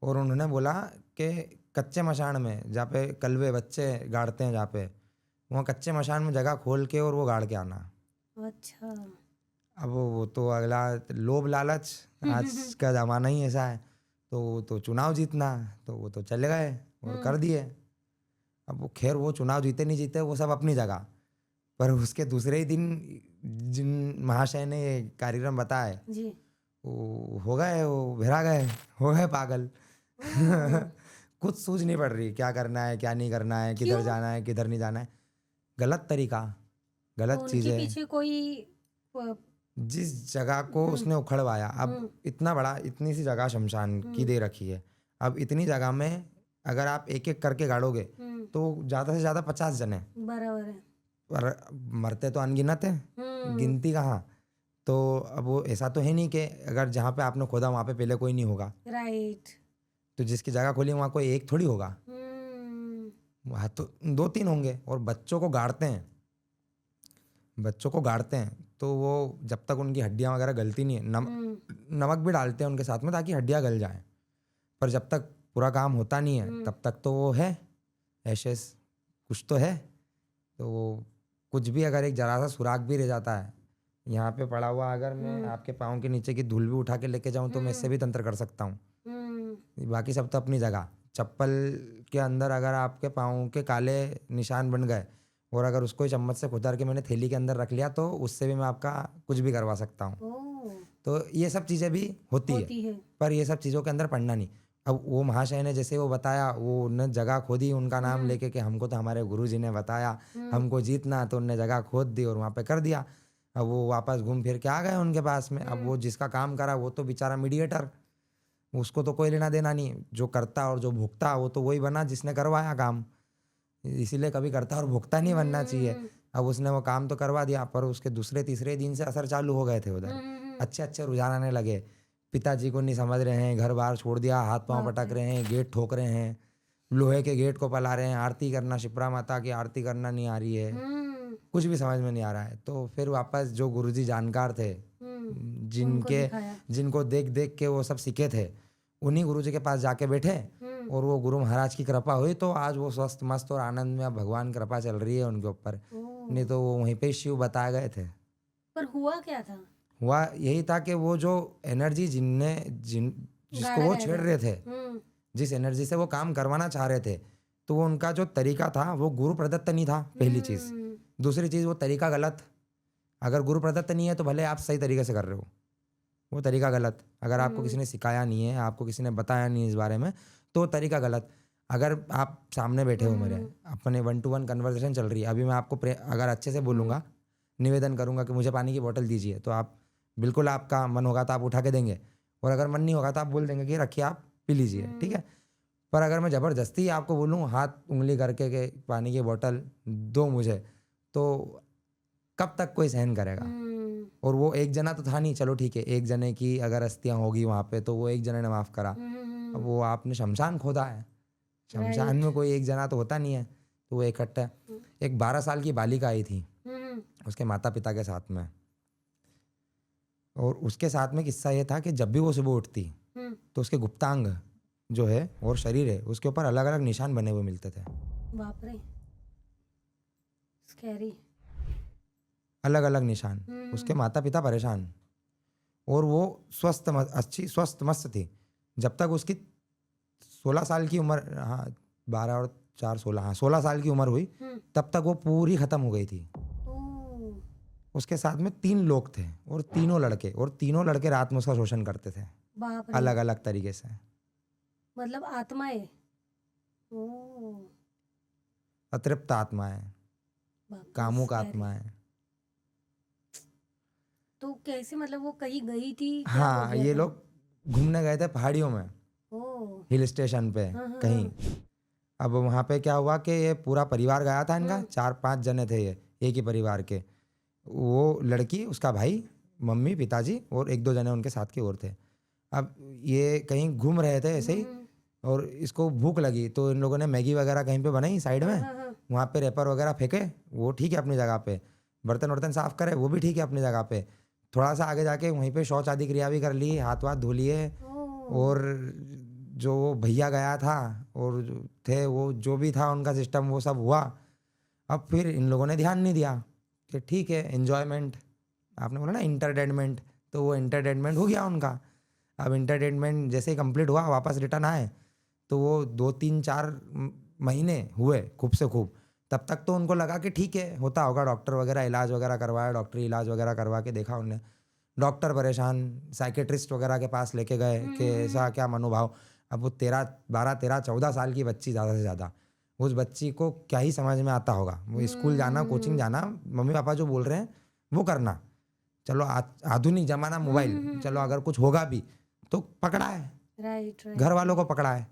और उन्होंने बोला कि कच्चे मशान में, जहाँ पे कलवे बच्चे गाड़ते हैं, जहाँ पे, वहाँ कच्चे मशान में जगह खोल के और वो गाड़ के आना। अच्छा। अब वो तो अगला लोभ लालच, आज का ज़माना ही ऐसा है। तो चुनाव जीतना, तो वो तो चले गए और कर दिए। अब वो खैर वो चुनाव जीते नहीं जीते वो सब अपनी जगह, पर उसके दूसरे ही दिन जिन महाशय ने ये कार्यक्रम बताए जी। वो हो गए, वो भिरा गए, हो गए पागल। कुछ सूझ नहीं पड़ रही क्या करना है क्या नहीं करना है, किधर क्यों? जाना है किधर नहीं जाना है। गलत तरीका, तो गलत उनके चीज़ें, पीछे कोई जिस जगह को उसने उखड़वाया। अब इतना बड़ा, इतनी सी जगह शमशान की दे रखी है। अब इतनी जगह में अगर आप एक एक करके गाड़ोगे तो ज़्यादा से ज़्यादा 50 जने, बराबर है। पर मरते तो अनगिनत हैं, गिनती कहाँ। तो अब वो ऐसा तो है नहीं कि अगर जहाँ पे आपने खोदा वहाँ पे पहले कोई नहीं होगा। राइट। तो जिसकी जगह खोली वहाँ कोई एक थोड़ी होगा, वहाँ तो 2-3 होंगे। और बच्चों को गाड़ते हैं, बच्चों को गाड़ते हैं तो वो जब तक उनकी हड्डियाँ वगैरह गलती नहीं है, नमक भी डालते हैं उनके साथ में ताकि हड्डियाँ गल जाएं। पर जब तक पूरा काम होता नहीं है तब तक तो वो है ऐशेस, कुछ तो है। तो वो कुछ भी अगर एक जरा सा सुराग भी रह जाता है यहाँ पे पड़ा हुआ, अगर मैं आपके पाँव के नीचे की धूल भी उठा के लेके जाऊँ तो मैं इससे भी तंत्र कर सकता हूँ। बाकी सब तो अपनी जगह। चप्पल के अंदर अगर आपके पाँव के काले निशान बन गए और अगर उसको चम्मच से खुदार के मैंने थैली के अंदर रख लिया तो उससे भी मैं आपका कुछ भी करवा सकता हूँ। तो ये सब चीज़ें भी होती है, पर ये सब चीज़ों के अंदर पढ़ना नहीं। अब वो महाशय ने जैसे वो बताया, वो उन्होंने जगह खोदी उनका नाम लेके कि हमको तो हमारे गुरुजी ने बताया हमको जीतना, तो उनने जगह खोद दी और वहाँ पे कर दिया। अब वो वापस घूम फिर के आ गए उनके पास में। अब वो जिसका काम करा वो तो बेचारा मीडिएटर, उसको तो कोई लेना देना नहीं। जो करता और जो भुगता वो तो वही बना जिसने करवाया काम। इसीलिए कभी करता और भुगता नहीं बनना चाहिए। अब उसने वो काम तो करवा दिया, पर उसके दूसरे तीसरे दिन से असर चालू हो गए थे उधर, अच्छे अच्छे रुझान आने लगे, पिताजी को नहीं समझ रहे हैं, घर बार छोड़ दिया, हाथ पांव बाप पटक रे। रहे हैं, गेट ठोक रहे हैं, लोहे के गेट को पला रहे हैं, आरती करना, शिप्रा माता की आरती करना नहीं आ रही है, कुछ भी समझ में नहीं आ रहा है। तो फिर वापस जो गुरुजी जानकार थे, उनको जिनके दिखाया। जिनको देख देख के वो सब सीखे थे, उन्हीं गुरुजी के पास जाके बैठे और वो गुरु महाराज की कृपा हुई तो आज वो स्वस्थ मस्त और आनंद में, अब भगवान की कृपा चल रही है उनके ऊपर। नहीं तो वो वहीं पे शिव बताए गए थे। पर हुआ क्या था? हुआ यही था कि वो जो एनर्जी जिसको गाड़ा वो गया छेड़ था। रहे थे, जिस एनर्जी से वो काम करवाना चाह रहे थे, तो वो उनका जो तरीका था वो गुरु प्रदत्त नहीं था, पहली चीज़। दूसरी चीज़, वो तरीका गलत। अगर गुरु प्रदत्त नहीं है तो भले आप सही तरीके से कर रहे हो, वो तरीका गलत। अगर आपको किसी ने सिखाया नहीं है, आपको किसी ने बताया नहीं इस बारे में, तो वो तरीका गलत। अगर आप सामने बैठे हो मेरे, अपने 1 to 1 कन्वर्सेशन चल रही है, अभी मैं आपको अगर अच्छे से बोलूँगा, निवेदन करूँगा कि मुझे पानी की बोतल दीजिए, तो आप बिल्कुल, आपका मन होगा तो आप उठा के देंगे, और अगर मन नहीं होगा तो आप बोल देंगे कि रखिए, आप पी लीजिए, ठीक है। पर अगर मैं ज़बरदस्ती आपको बोलूँ हाथ उंगली करके कि पानी की बोतल दो मुझे, तो कब तक कोई सहन करेगा। और वो एक जना तो था नहीं, चलो ठीक है, एक जने की अगर अस्थियाँ होगी वहाँ पे तो वो एक जने ने माफ़ करा। अब वो आपने शमशान खोदा है, शमशान में कोई एक जना तो होता नहीं है, तो वो इकट्ठा। एक 12 साल की बालिका आई थी उसके माता पिता के साथ में, और उसके साथ में किस्सा ये था कि जब भी वो सुबह उठती तो उसके गुप्तांग जो है और शरीर है उसके ऊपर अलग अलग निशान बने हुए मिलते थे। बाप रे, स्कैरी। अलग अलग निशान। उसके माता पिता परेशान, और वो अच्छी स्वस्थ मस्त थी जब तक उसकी 16 साल की उम्र, हाँ 12 और 4 16, हाँ 16 साल की उम्र हुई, तब तक वो पूरी खत्म हो गई थी। उसके साथ में 3 लोग थे और तीनों लड़के रात में उसका शोषण करते थे, बाप रे, अलग अलग तरीके से। मतलब आत्माएं। ओह, अतृप्त आत्माएं, बाप रे, कामुक scary। आत्माएं। तो कैसे, मतलब वो कहीं गई थी, क्या हो हाँ, गया ये था? लोग घूमने गए थे पहाड़ियों में, ओह, हिल स्टेशन पे हाँ हाँ कहीं। अब वहाँ पे क्या हुआ कि ये पूरा परिवार गया था इनका, 4-5 जने थे ये, एक ही परिवार के। वो लड़की, उसका भाई, मम्मी, पिताजी और 1-2 जने उनके साथ के और थे। अब ये कहीं घूम रहे थे ऐसे ही, और इसको भूख लगी तो इन लोगों ने मैगी वगैरह कहीं पे बनाई साइड में, वहाँ पे रैपर वगैरह फेंके, वो ठीक है अपनी जगह पे, बर्तन वर्तन साफ करे, वो भी ठीक है अपनी जगह पे। थोड़ा सा आगे जाके वहीं पे शौच आदि क्रिया भी कर ली, हाथ वाथ धो लिए। और जो वो भैया गया था और जो थे, वो जो भी था उनका सिस्टम, वो सब हुआ। अब फिर इन लोगों ने ध्यान नहीं दिया कि ठीक है एन्जॉयमेंट, आपने बोला ना इंटरटेनमेंट, तो वो इंटरटेनमेंट हो गया उनका। अब इंटरटेनमेंट जैसे ही कंप्लीट हुआ, वापस रिटर्न आए, तो वो 2-3-4 महीने हुए खूब से खूब। तब तक तो उनको लगा कि ठीक है, होता होगा, डॉक्टर वगैरह इलाज वगैरह करवाया, डॉक्टरी इलाज वगैरह करवा के देखा उन्हें, डॉक्टर परेशान, साइकेट्रिस्ट वगैरह के पास लेके गए कि ऐसा क्या मनोभाव। अब वो 12-13-14 साल की बच्ची, ज़्यादा से ज़्यादा, उस बच्ची को क्या ही समझ में आता होगा। वो स्कूल जाना, कोचिंग जाना, मम्मी पापा जो बोल रहे हैं वो करना, चलो आधुनिक जमाना, मोबाइल, चलो अगर कुछ होगा भी तो पकड़ा है, राइट राइट। घर वालों को पकड़ा है,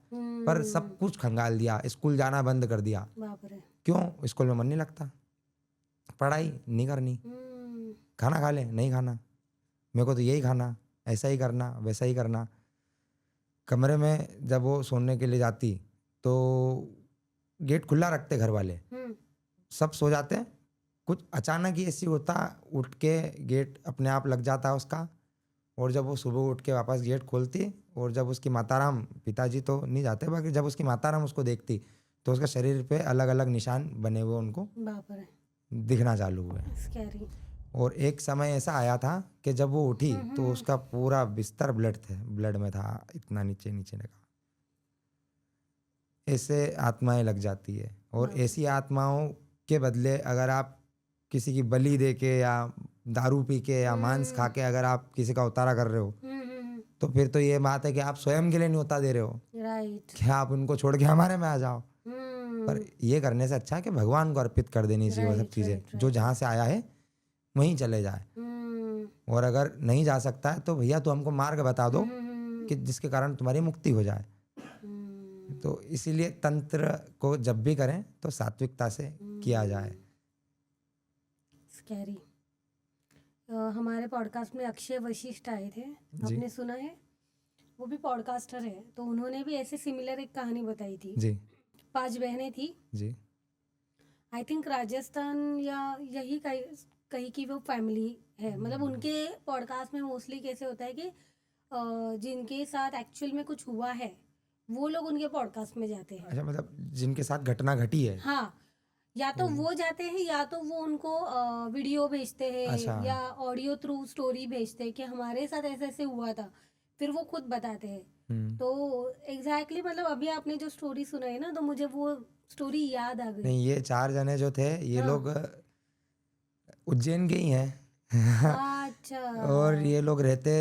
पर सब कुछ खंगाल दिया, स्कूल जाना बंद कर दिया। बाप रे। क्यों? स्कूल में मन नहीं लगता, पढ़ाई नहीं करनी, खाना खा ले, नहीं खाना, मेरे को तो यही खाना, ऐसा ही करना, वैसा ही करना। कमरे में जब वो सोने के लिए जाती तो गेट खुला रखते घर वाले, सब सो जाते हैं, कुछ अचानक ही ऐसी होता, उठ के गेट अपने आप लग जाता है उसका। और जब वो सुबह उठ के वापस गेट खोलती, और जब उसकी माताराम, पिताजी तो नहीं जाते, बाकी जब उसकी माताराम उसको देखती तो उसका शरीर पे अलग अलग निशान बने हुए उनको बाप रे, दिखना चालू हुए। स्कैरी। और एक समय ऐसा आया था कि जब वो उठी तो उसका पूरा बिस्तर ब्लड में था, इतना नीचे नीचे ने कहा। ऐसे आत्माएं लग जाती है, और ऐसी आत्माओं के बदले अगर आप किसी की बलि दे के या दारू पी के या मांस खा के अगर आप किसी का उतारा कर रहे हो, तो फिर तो ये बात है कि आप स्वयं के लिए न्योता दे रहे हो, राइट। क्या आप उनको छोड़ के हमारे में आ जाओ। पर ये करने से अच्छा है कि भगवान को अर्पित कर देनी चाहिए वो सब चीज़ें, जो जहाँ से आया है वहीं चले जाए। और अगर नहीं जा सकता है तो भैया तो हमको मार्ग बता दो कि जिसके कारण तुम्हारी मुक्ति हो जाए। तो इसीलिए तंत्र को जब भी करें तो सात्विकता से किया जाए। स्कैरी। हमारे पॉडकास्ट में अक्षय वशिष्ठ आए थे, आपने सुना है? वो भी पॉडकास्टर है, तो उन्होंने भी ऐसे सिमिलर एक कहानी बताई थी। जी 5 बहनें थी, जी आई थिंक राजस्थान या यही कहीं कहीं की वो फैमिली है। मतलब उनके पॉडकास्ट में मोस्टली कैसे होता है कि जिनके साथ एक्चुअल में कुछ हुआ है वो लोग उनके पॉडकास्ट में जाते हैं। अच्छा, मतलब जिनके साथ घटना घटी है। हाँ, या तो वो जाते हैं या तो वो उनको वीडियो भेजते अच्छा। हैं या ऑडियो थ्रू स्टोरी भेजते हैं कि हमारे साथ ऐसे ऐसे हुआ था, फिर वो खुद बताते हैं। हम्म। तो एग्जैक्टली मतलब अभी आपने जो स्टोरी सुनाई ना, तो मुझे वो स्टोरी याद आ गई। नहीं, ये 4 जने जो थे ये हाँ। लोग उज्जैन के ही हैं। अच्छा। और ये लोग रहते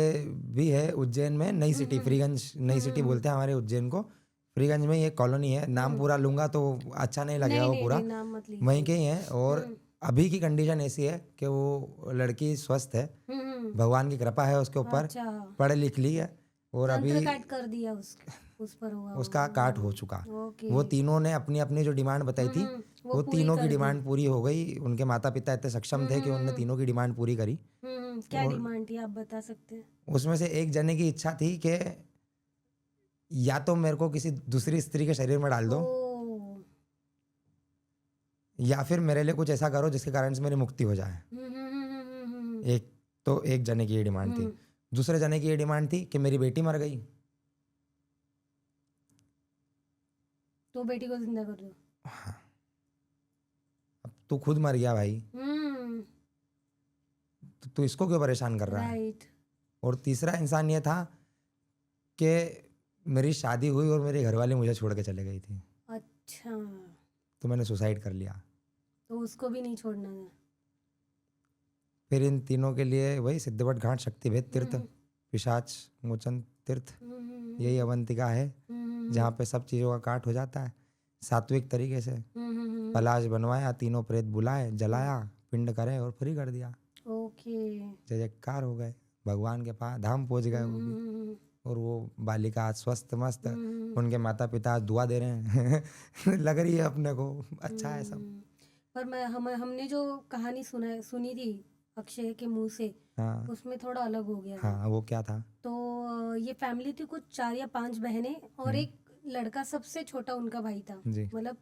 भी है उज्जैन में, नई सिटी, फ्रीगंज, नई सिटी हम्म, बोलते हैं हमारे उज्जैन को। फ्रीगंज में ये कॉलोनी है, नाम पूरा लूंगा तो अच्छा नहीं लगेगा नहीं वो नहीं पूरा। नहीं, नाम मत वहीं लीजिए। के ही हैं। और अभी की कंडीशन ऐसी है कि वो लड़की स्वस्थ है, हम्म। भगवान की कृपा है उसके ऊपर, अच्छा, पढ़ लिख ली है। और अभी तंत्र काट कर दिया उस पर हुआ उसका काट हो चुका। ओके। वो तीनों ने अपनी अपनी जो डिमांड बताई थी वो वो पूरी तीनों की कर दी। डिमांड पूरी हो गई। उनके माता पिता इतने सक्षम थे कि उनने तीनों की डिमांड पूरी करी। क्या और डिमांड थी आप बता सकते हैं? उसमें से एक जने की इच्छा थी कि या तो मेरे को किसी दूसरी स्त्री के शरीर में डाल दो, ओ। या फिर मेरे लिए कुछ ऐसा करो जिसके कारण से मेरी मुक्ति हो जाए। एक तो एक जने की ये डिमांड थी। दूसरे जने की ये डिमांड थी कि मेरी बेटी मर गई, तो बेटी को जिंदा कर दो। अब तू खुद मर गया भाई, हम्म। तो तू इसको क्यों परेशान कर रहा है। राइट। और तीसरा इंसान ये था कि मेरी शादी हुई और मेरी घरवाली मुझे छोड़ के चले गई थी, अच्छा, तो मैंने सुसाइड कर लिया। तो उसको भी नहीं छोड़ना था। फिर इन तीनों के लिए वही सिद्धवट घाट, शक्तिभेद तीर्थ, पिशाच मोचन तीर्थ, यही अवंतिका है जहाँ पे सब चीज़ों का काट हो जाता है सात्विक तरीके से। पलाश बनवाया, तीनों प्रेत बुलाए, जलाया, पिंड करे और फ्री कर दिया। ओके। जय जयकार हो गए, भगवान के पास धाम पहुंच गए वो भी। और वो बालिका आज स्वस्थ मस्त, उनके माता पिता आज दुआ दे रहे हैं। लग रही है अपने को अच्छा है सब। पर हमने जो कहानी सुनी थी अक्षय के मुंह से, हाँ उसमें थोड़ा अलग हो गया था। हाँ, वो क्या था। तो ये फैमिली थी कुछ 4 या 5 बहनें और एक लड़का, सबसे छोटा उनका भाई था। जी। मतलब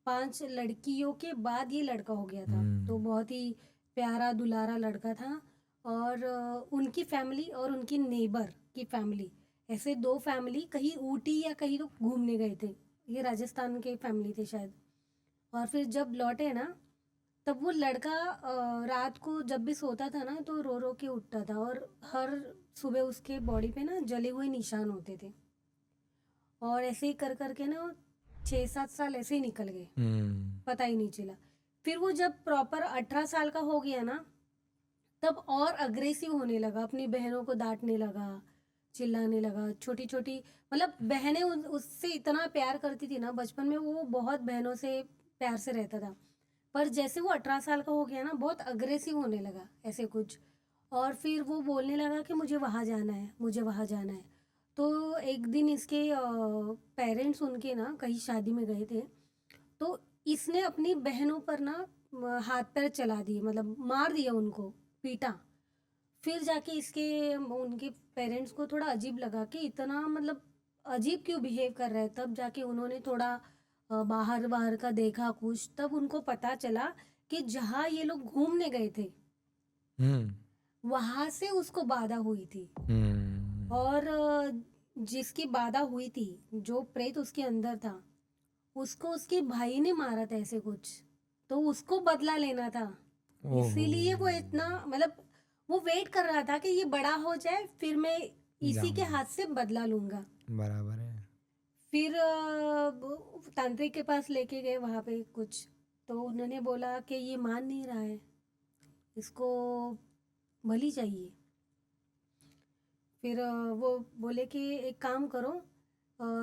5 लड़कियों के बाद ये लड़का हो गया था। तो बहुत ही प्यारा दुलारा लड़का था। और उनकी फैमिली और उनकी नेबर की फैमिली, ऐसे 2 फैमिली कहीं ऊटी या कहीं तो घूमने गए थे। ये राजस्थान के फैमिली थे शायद। और फिर जब लौटे ना, तब वो लड़का रात को जब भी सोता था ना तो रो रो के उठता था, और हर सुबह उसके बॉडी पे ना जले हुए निशान होते थे। और ऐसे ही कर करके ना 6-7 साल ऐसे ही निकल गए, पता ही नहीं चला। फिर वो जब प्रॉपर 18 साल का हो गया ना, तब और अग्रेसिव होने लगा, अपनी बहनों को डांटने लगा, चिल्लाने लगा। छोटी छोटी मतलब बहनें उससे इतना प्यार करती थी ना, बचपन में वो बहुत बहनों से प्यार से रहता था। पर जैसे वो 18 साल का हो गया ना, बहुत अग्रेसिव होने लगा ऐसे कुछ। और फिर वो बोलने लगा कि मुझे वहाँ जाना है, मुझे वहाँ जाना है। तो एक दिन इसके पेरेंट्स उनके ना कहीं शादी में गए थे, तो इसने अपनी बहनों पर ना हाथ पैर चला दिए, मतलब मार दिया उनको, पीटा। फिर जाके इसके उनके पेरेंट्स को थोड़ा अजीब लगा कि इतना मतलब अजीब क्यों बिहेव कर रहा है। तब जाके उन्होंने थोड़ा बाहर बाहर का देखा कुछ, तब उनको पता चला कि जहाँ ये लोग घूमने गए थे वहां से उसको बाधा हुई थी। और जिसकी बाधा हुई थी, जो प्रेत उसके अंदर था, उसको उसके भाई ने मारा था ऐसे कुछ। तो उसको बदला लेना था, इसीलिए वो इतना मतलब वो वेट कर रहा था कि ये बड़ा हो जाए, फिर मैं इसी के हाथ से बदला लूंगा। बराबर है। फिर वो तांत्रिक के पास लेके गए वहाँ पे कुछ, तो उन्होंने बोला कि ये मान नहीं रहा है, इसको बलि चाहिए। फिर वो बोले कि एक काम करो,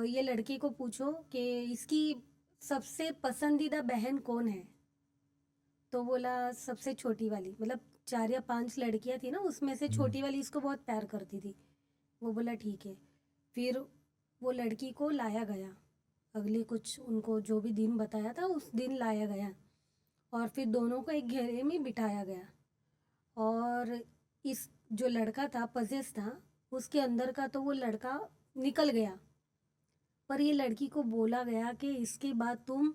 ये लड़के को पूछो कि इसकी सबसे पसंदीदा बहन कौन है। तो बोला सबसे छोटी वाली, मतलब 4 या 5 लड़कियां थी ना, उसमें से छोटी वाली इसको बहुत प्यार करती थी। वो बोला ठीक है। फिर वो लड़की को लाया गया, अगले कुछ उनको जो भी दिन बताया था उस दिन लाया गया। और फिर दोनों को एक घेरे में बिठाया गया। और इस जो लड़का था पजेस था, उसके अंदर का तो वो लड़का निकल गया, पर ये लड़की को बोला गया कि इसके बाद तुम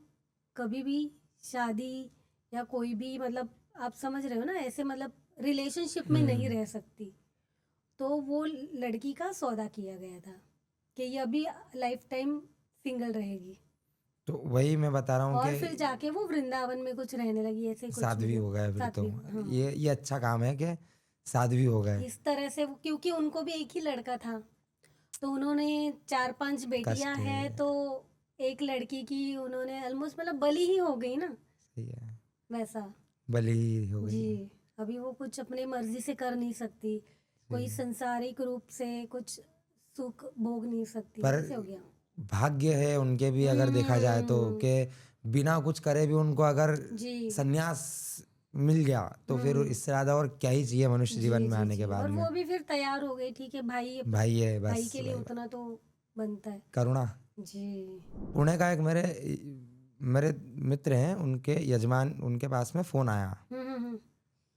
कभी भी शादी या कोई भी मतलब आप समझ रहे हो ना, ऐसे मतलब रिलेशनशिप में नहीं रह सकती। तो वो लड़की का सौदा किया गया था कि ये अभी लाइफ टाइम सिंगल रहेगी, तो वही मैं बता रहा हूँ और कि फिर जाके वो वृंदावन में कुछ रहने लगी, ऐसे कुछ साध्वी मतलब हो गए फिर तो। सात्विक, हाँ। ये अच्छा काम है कि साध्वी हो गए। इस तरह से क्योंकि उनको भी एक ही लड़का था, तो उन्होंने 4-5 बेटियां कष्ट हैं, है। तो एक लड़की की उन्होंने ऑलमोस्ट मतलब बलि ही हो गई ना, सही है, वैसा। बलि हो जी, गई। अभी वो कुछ अपनी मर्जी से कर नहीं सकती, कोई सही। संसारिक रूप से कुछ सुख भोग नहीं सकती, पर ऐसे हो गया। भाग्य है उनके भी अगर देखा जाए तो, हम्म। कि बिना कुछ करे भी उनको अगर जी। संन्यास मिल गया तो फिर हम्म। इससे ज़्यादा और क्या ही चाहिए मनुष्य जी जीवन में जी आने के जी, बाद और में। वो भी फिर तैयार हो गई, ठीक है भाई, भाई है भाई बस, के लिए भाई उतना तो बनता है। करुणा। जी। पुणे का एक मेरे मेरे मित्र हैं, उनके यजमान, उनके पास में फ़ोन आया हम्म।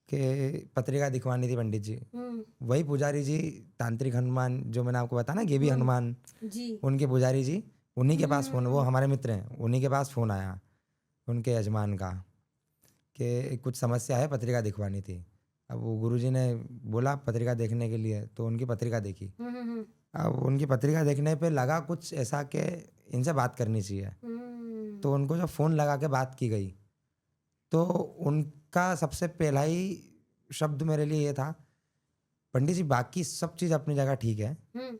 कि पत्रिका दिखवानी थी पंडित जी। हम्म। वही पुजारी जी, तांत्रिक हनुमान जो मैंने आपको बताया ना, गेबी हम्म। हनुमान, जी। उनके पुजारी जी, उन्हीं के पास फ़ोन, वो हम्म। हमारे मित्र हैं, उन्हीं के पास फ़ोन आया उनके यजमान का कि कुछ समस्या है, पत्रिका दिखवानी थी। अब वो गुरुजी ने बोला पत्रिका देखने के लिए, तो उनकी पत्रिका देखी। हम्म। अब उनकी पत्रिका देखने पे लगा कुछ ऐसा कि इनसे बात करनी चाहिए। तो उनको जब फ़ोन लगा के बात की गई, तो उनका सबसे पहला ही शब्द मेरे लिए ये था, पंडित जी बाकी सब चीज़ अपनी जगह ठीक है, हम्म।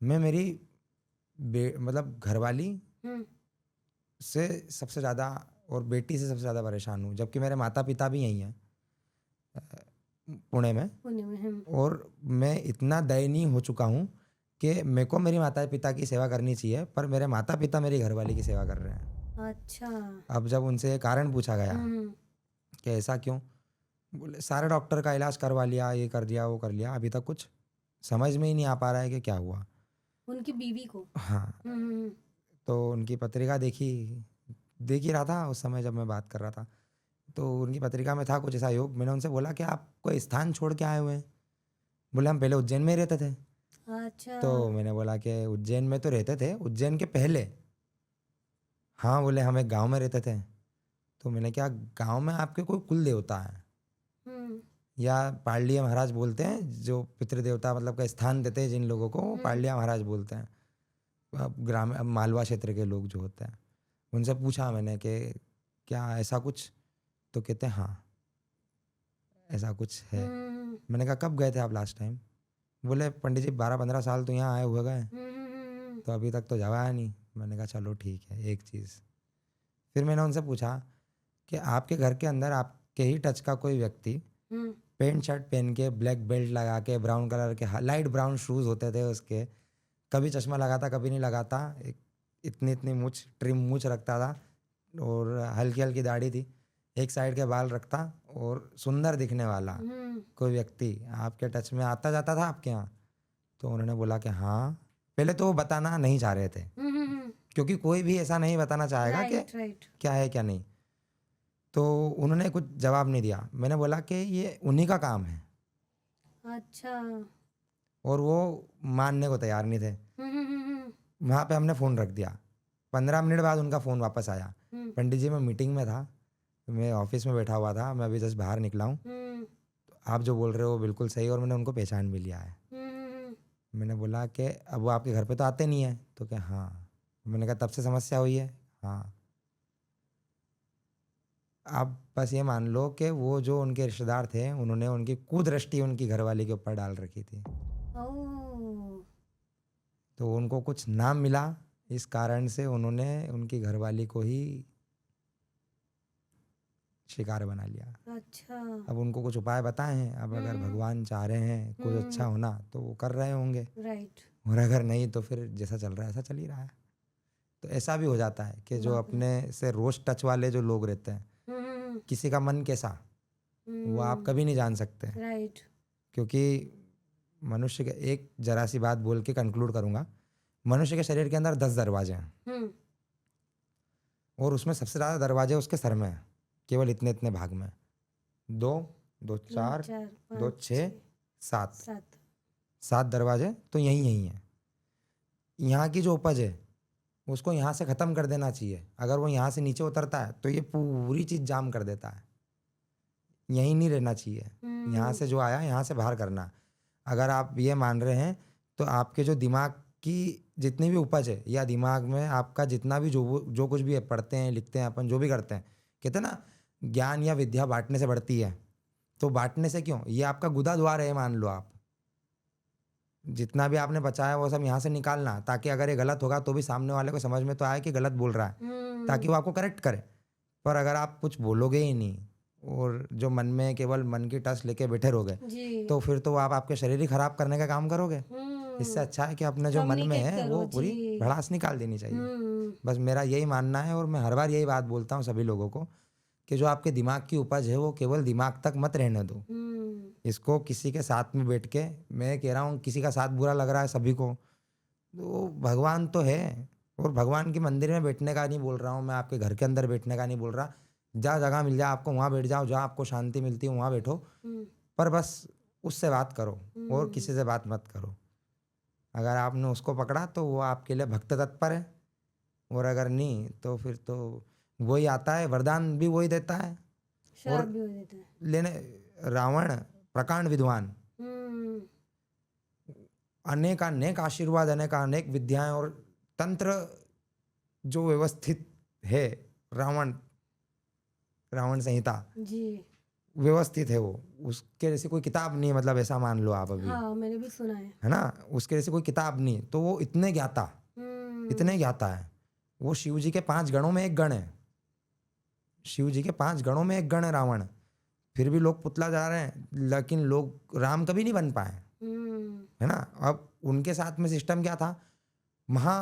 मैं मेरी मतलब घरवाली हम्म। से सबसे ज़्यादा और बेटी से सबसे ज़्यादा परेशान हूँ, जबकि मेरे माता पिता भी यहीं हैं पुणे में। पुणे में। और मैं इतना दयनीय हो चुका हूँ कि मेरे को मेरी माता पिता की सेवा करनी चाहिए, पर मेरे माता पिता मेरी घरवाली की सेवा कर रहे हैं। अच्छा। अब जब उनसे ये कारण पूछा गया हम्म। कि ऐसा क्यों, बोले सारे डॉक्टर का इलाज करवा लिया, ये कर दिया वो कर लिया, अभी तक कुछ समझ में ही नहीं आ पा रहा है कि क्या हुआ। उनकी बीवी को। हाँ, हम्म। तो उनकी पत्रिका देखी, देख ही रहा था उस समय जब मैं बात कर रहा था, तो उनकी पत्रिका में था कुछ ऐसा योग। मैंने उनसे बोला कि आप कोई स्थान छोड़ के आए हुए हैं? बोले हम पहले उज्जैन में ही रहते थे। अच्छा। तो मैंने बोला कि उज्जैन में तो रहते थे, उज्जैन के पहले? हाँ, बोले हम एक गांव में रहते थे। तो मैंने क्या, गांव में आपके कोई कुल देवता है हम्म। या पालड़िया महाराज बोलते हैं, जो पितृदेवता मतलब का स्थान देते हैं जिन लोगों को, वो पालड़िया महाराज बोलते हैं। अब अब मालवा क्षेत्र के लोग जो होते हैं, उनसे पूछा मैंने कि क्या ऐसा कुछ? तो कहते हैं हाँ, ऐसा कुछ है। मैंने कहा कब गए थे आप लास्ट टाइम? बोले पंडित जी 12-15 साल तो यहाँ आए हुए गए, तो अभी तक तो जवाया नहीं। मैंने कहा चलो ठीक है, एक चीज़। फिर मैंने उनसे पूछा कि आपके घर के अंदर आपके ही टच का कोई व्यक्ति पैंट शर्ट पहन के, ब्लैक बेल्ट लगा के, ब्राउन कलर के लाइट ब्राउन शूज़ होते थे उसके, कभी चश्मा लगाता कभी नहीं लगाता, एक इतनी इतनी मूछ, ट्रिम मूछ रखता था, और हल्की हल्की दाढ़ी थी, एक साइड के बाल रखता, और सुंदर दिखने वाला कोई व्यक्ति आपके टच में आता जाता था आपके यहाँ? तो उन्होंने बोला कि हाँ। पहले तो वो बताना नहीं चाह रहे थे, क्योंकि कोई भी ऐसा नहीं बताना चाहेगा कि राइट। क्या है क्या नहीं। तो उन्होंने कुछ जवाब नहीं दिया। मैंने बोला कि ये उन्हीं का काम है, अच्छा। और वो मानने को तैयार नहीं थे। वहाँ पे हमने फ़ोन रख दिया। 15 मिनट बाद उनका फ़ोन वापस आया, पंडित जी मैं मीटिंग में था, मैं ऑफिस में बैठा हुआ था, मैं अभी जस्ट बाहर निकला हूँ, आप जो बोल रहे हो बिल्कुल सही, और मैंने उनको पहचान भी लिया है। मैंने बोला कि अब वो आपके घर पे तो आते नहीं है? तो क्या हाँ। मैंने कहा तब से समस्या हुई है? हाँ। आप बस ये मान लो कि वो जो उनके रिश्तेदार थे, उन्होंने उनकी कुदृष्टि उनकी घरवाली के ऊपर डाल रखी थी। ओह। तो उनको कुछ नाम मिला, इस कारण से उन्होंने उनकी घरवाली को ही शिकार बना लिया। अच्छा। अब उनको कुछ उपाय बताए हैं, अब अगर भगवान चाह रहे हैं कुछ अच्छा होना तो वो कर रहे होंगे, राइट। और अगर नहीं तो फिर जैसा चल रहा है ऐसा चल ही रहा है। तो ऐसा भी हो जाता है कि जो बाप रे। अपने से रोज टच वाले जो लोग रहते हैं, किसी का मन कैसा वो आप कभी नहीं जान सकते, राइट। क्योंकि मनुष्य के, एक जरा सी बात बोल के कंक्लूड करूंगा, मनुष्य के शरीर के अंदर 10 दरवाजे हैं, और उसमें सबसे ज़्यादा दरवाजे उसके सर में हैं, केवल इतने इतने भाग में, 2, 2 4, 2 6, 7, 7 दरवाजे तो यहीं यहीं हैं। यहाँ की जो उपज है उसको यहाँ से ख़त्म कर देना चाहिए। अगर वो यहाँ से नीचे उतरता है तो ये पूरी चीज़ जाम कर देता है। यहीं नहीं रहना चाहिए, यहाँ से जो आया यहाँ से बाहर करना। अगर आप ये मान रहे हैं तो आपके जो दिमाग की जितनी भी उपज है या दिमाग में आपका जितना भी जो कुछ भी है, पढ़ते हैं लिखते हैं अपन जो भी करते हैं, कहते हैं ना ज्ञान या विद्या बांटने से बढ़ती है। तो बांटने से क्यों, ये आपका गुदा द्वार है मान लो आप। जितना भी आपने बचाया वो सब यहाँ से निकालना, ताकि अगर ये गलत होगा तो भी सामने वाले को समझ में तो आए कि गलत बोल रहा है, ताकि वो आपको करेक्ट करे। पर अगर आप कुछ बोलोगे ही नहीं और जो मन में केवल मन की टस लेके बैठे रहोगे जी। तो फिर तो आप आपके शरीर ही खराब करने का काम करोगे। इससे अच्छा है कि अपने जो मन में कम्युनिकेट है करो वो पूरी जी। भड़ास निकाल देनी चाहिए। हम्म बस मेरा यही मानना है और मैं हर बार यही बात बोलता हूँ सभी लोगों को कि जो आपके दिमाग की उपज है वो केवल दिमाग तक मत रहने दो। इसको किसी के साथ में बैठ के, मैं कह रहा हूँ किसी का साथ बुरा लग रहा है सभी को, तो भगवान तो है और भगवान के मंदिर में बैठने का नहीं बोल रहा हूँ मैं, आपके घर के अंदर बैठने का नहीं बोल रहा। जहाँ जगह मिल जाए आपको वहाँ बैठ जाओ, जहाँ आपको शांति मिलती है वहाँ बैठो, पर बस उससे बात करो और किसी से बात मत करो। अगर आपने उसको पकड़ा तो वो आपके लिए भक्त तत्पर है, और अगर नहीं तो फिर तो वही आता है, वरदान भी वही देता है श्राप और भी हो जाता है। लेने। रावण प्रकांड विद्वान, अनेक अनेक आशीर्वाद, अनेक अनेक विद्याएं और तंत्र जो व्यवस्थित है, रावण रावण संहिता जी व्यवस्थित है वो, उसके जैसी कोई किताब नहीं है, मतलब ऐसा मान लो आप अभी, हाँ मैंने भी सुना है ना, उसके जैसी कोई किताब नहीं। तो वो इतने ज्ञाता है। वो शिव जी के 5 गणों में एक गण है, शिव जी के 5 गणों में एक गण है रावण। फिर भी लोग पुतला जा रहे हैं, लेकिन लोग राम कभी नहीं बन पाए, है ना। अब उनके साथ में सिस्टम क्या था, महा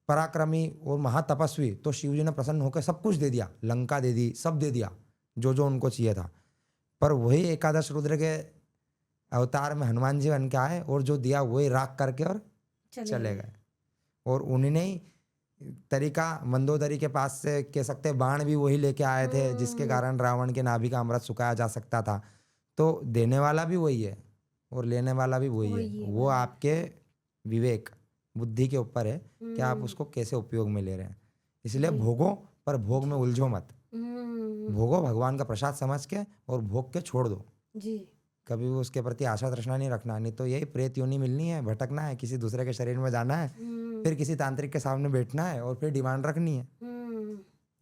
पराक्रमी और महातपस्वी, तो शिव जी ने प्रसन्न होकर सब कुछ दे दिया, लंका दे दी, सब दे दिया जो जो उनको चाहिए था। पर वही एकादश रुद्र के अवतार में हनुमान जी बन के आए और जो दिया वही राख करके और चले गए। और उन्होंने ही तरीका मंदोदरी के पास से कह सकते बाण भी वही लेके आए थे, जिसके कारण रावण के नाभि का अमृत सुखाया जा सकता था। तो देने वाला भी वही है और लेने वाला भी वही है। वो आपके विवेक बुद्धि के ऊपर है कि आप उसको कैसे उपयोग में ले रहे हैं। इसलिए भोगो, पर भोग में उलझो मत। भोगो भगवान का प्रसाद समझ के और भोग के छोड़ दो जी। कभी भी उसके प्रति आशा तृष्णा नहीं रखना, नहीं तो यही प्रेत योनि मिलनी है, भटकना है, किसी दूसरे के शरीर में जाना है, फिर किसी तांत्रिक के सामने बैठना है और फिर डिमांड रखनी है।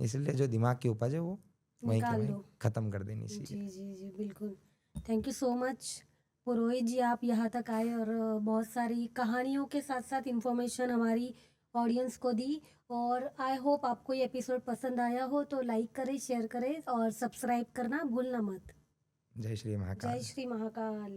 इसलिए जो दिमाग की उपज है वो वहीं के वहीं खत्म कर देनी चाहिए। जी जी जी बिल्कुल। थैंक यू सो मच पुरोहित जी, आप यहाँ तक आए और बहुत सारी कहानियों के साथ साथ इंफॉर्मेशन हमारी ऑडियंस को दी। और आई होप आपको ये एपिसोड पसंद आया हो, तो लाइक करें, शेयर करें और सब्सक्राइब करना भूलना मत। जय श्री महाकाल। जय श्री महाकाल।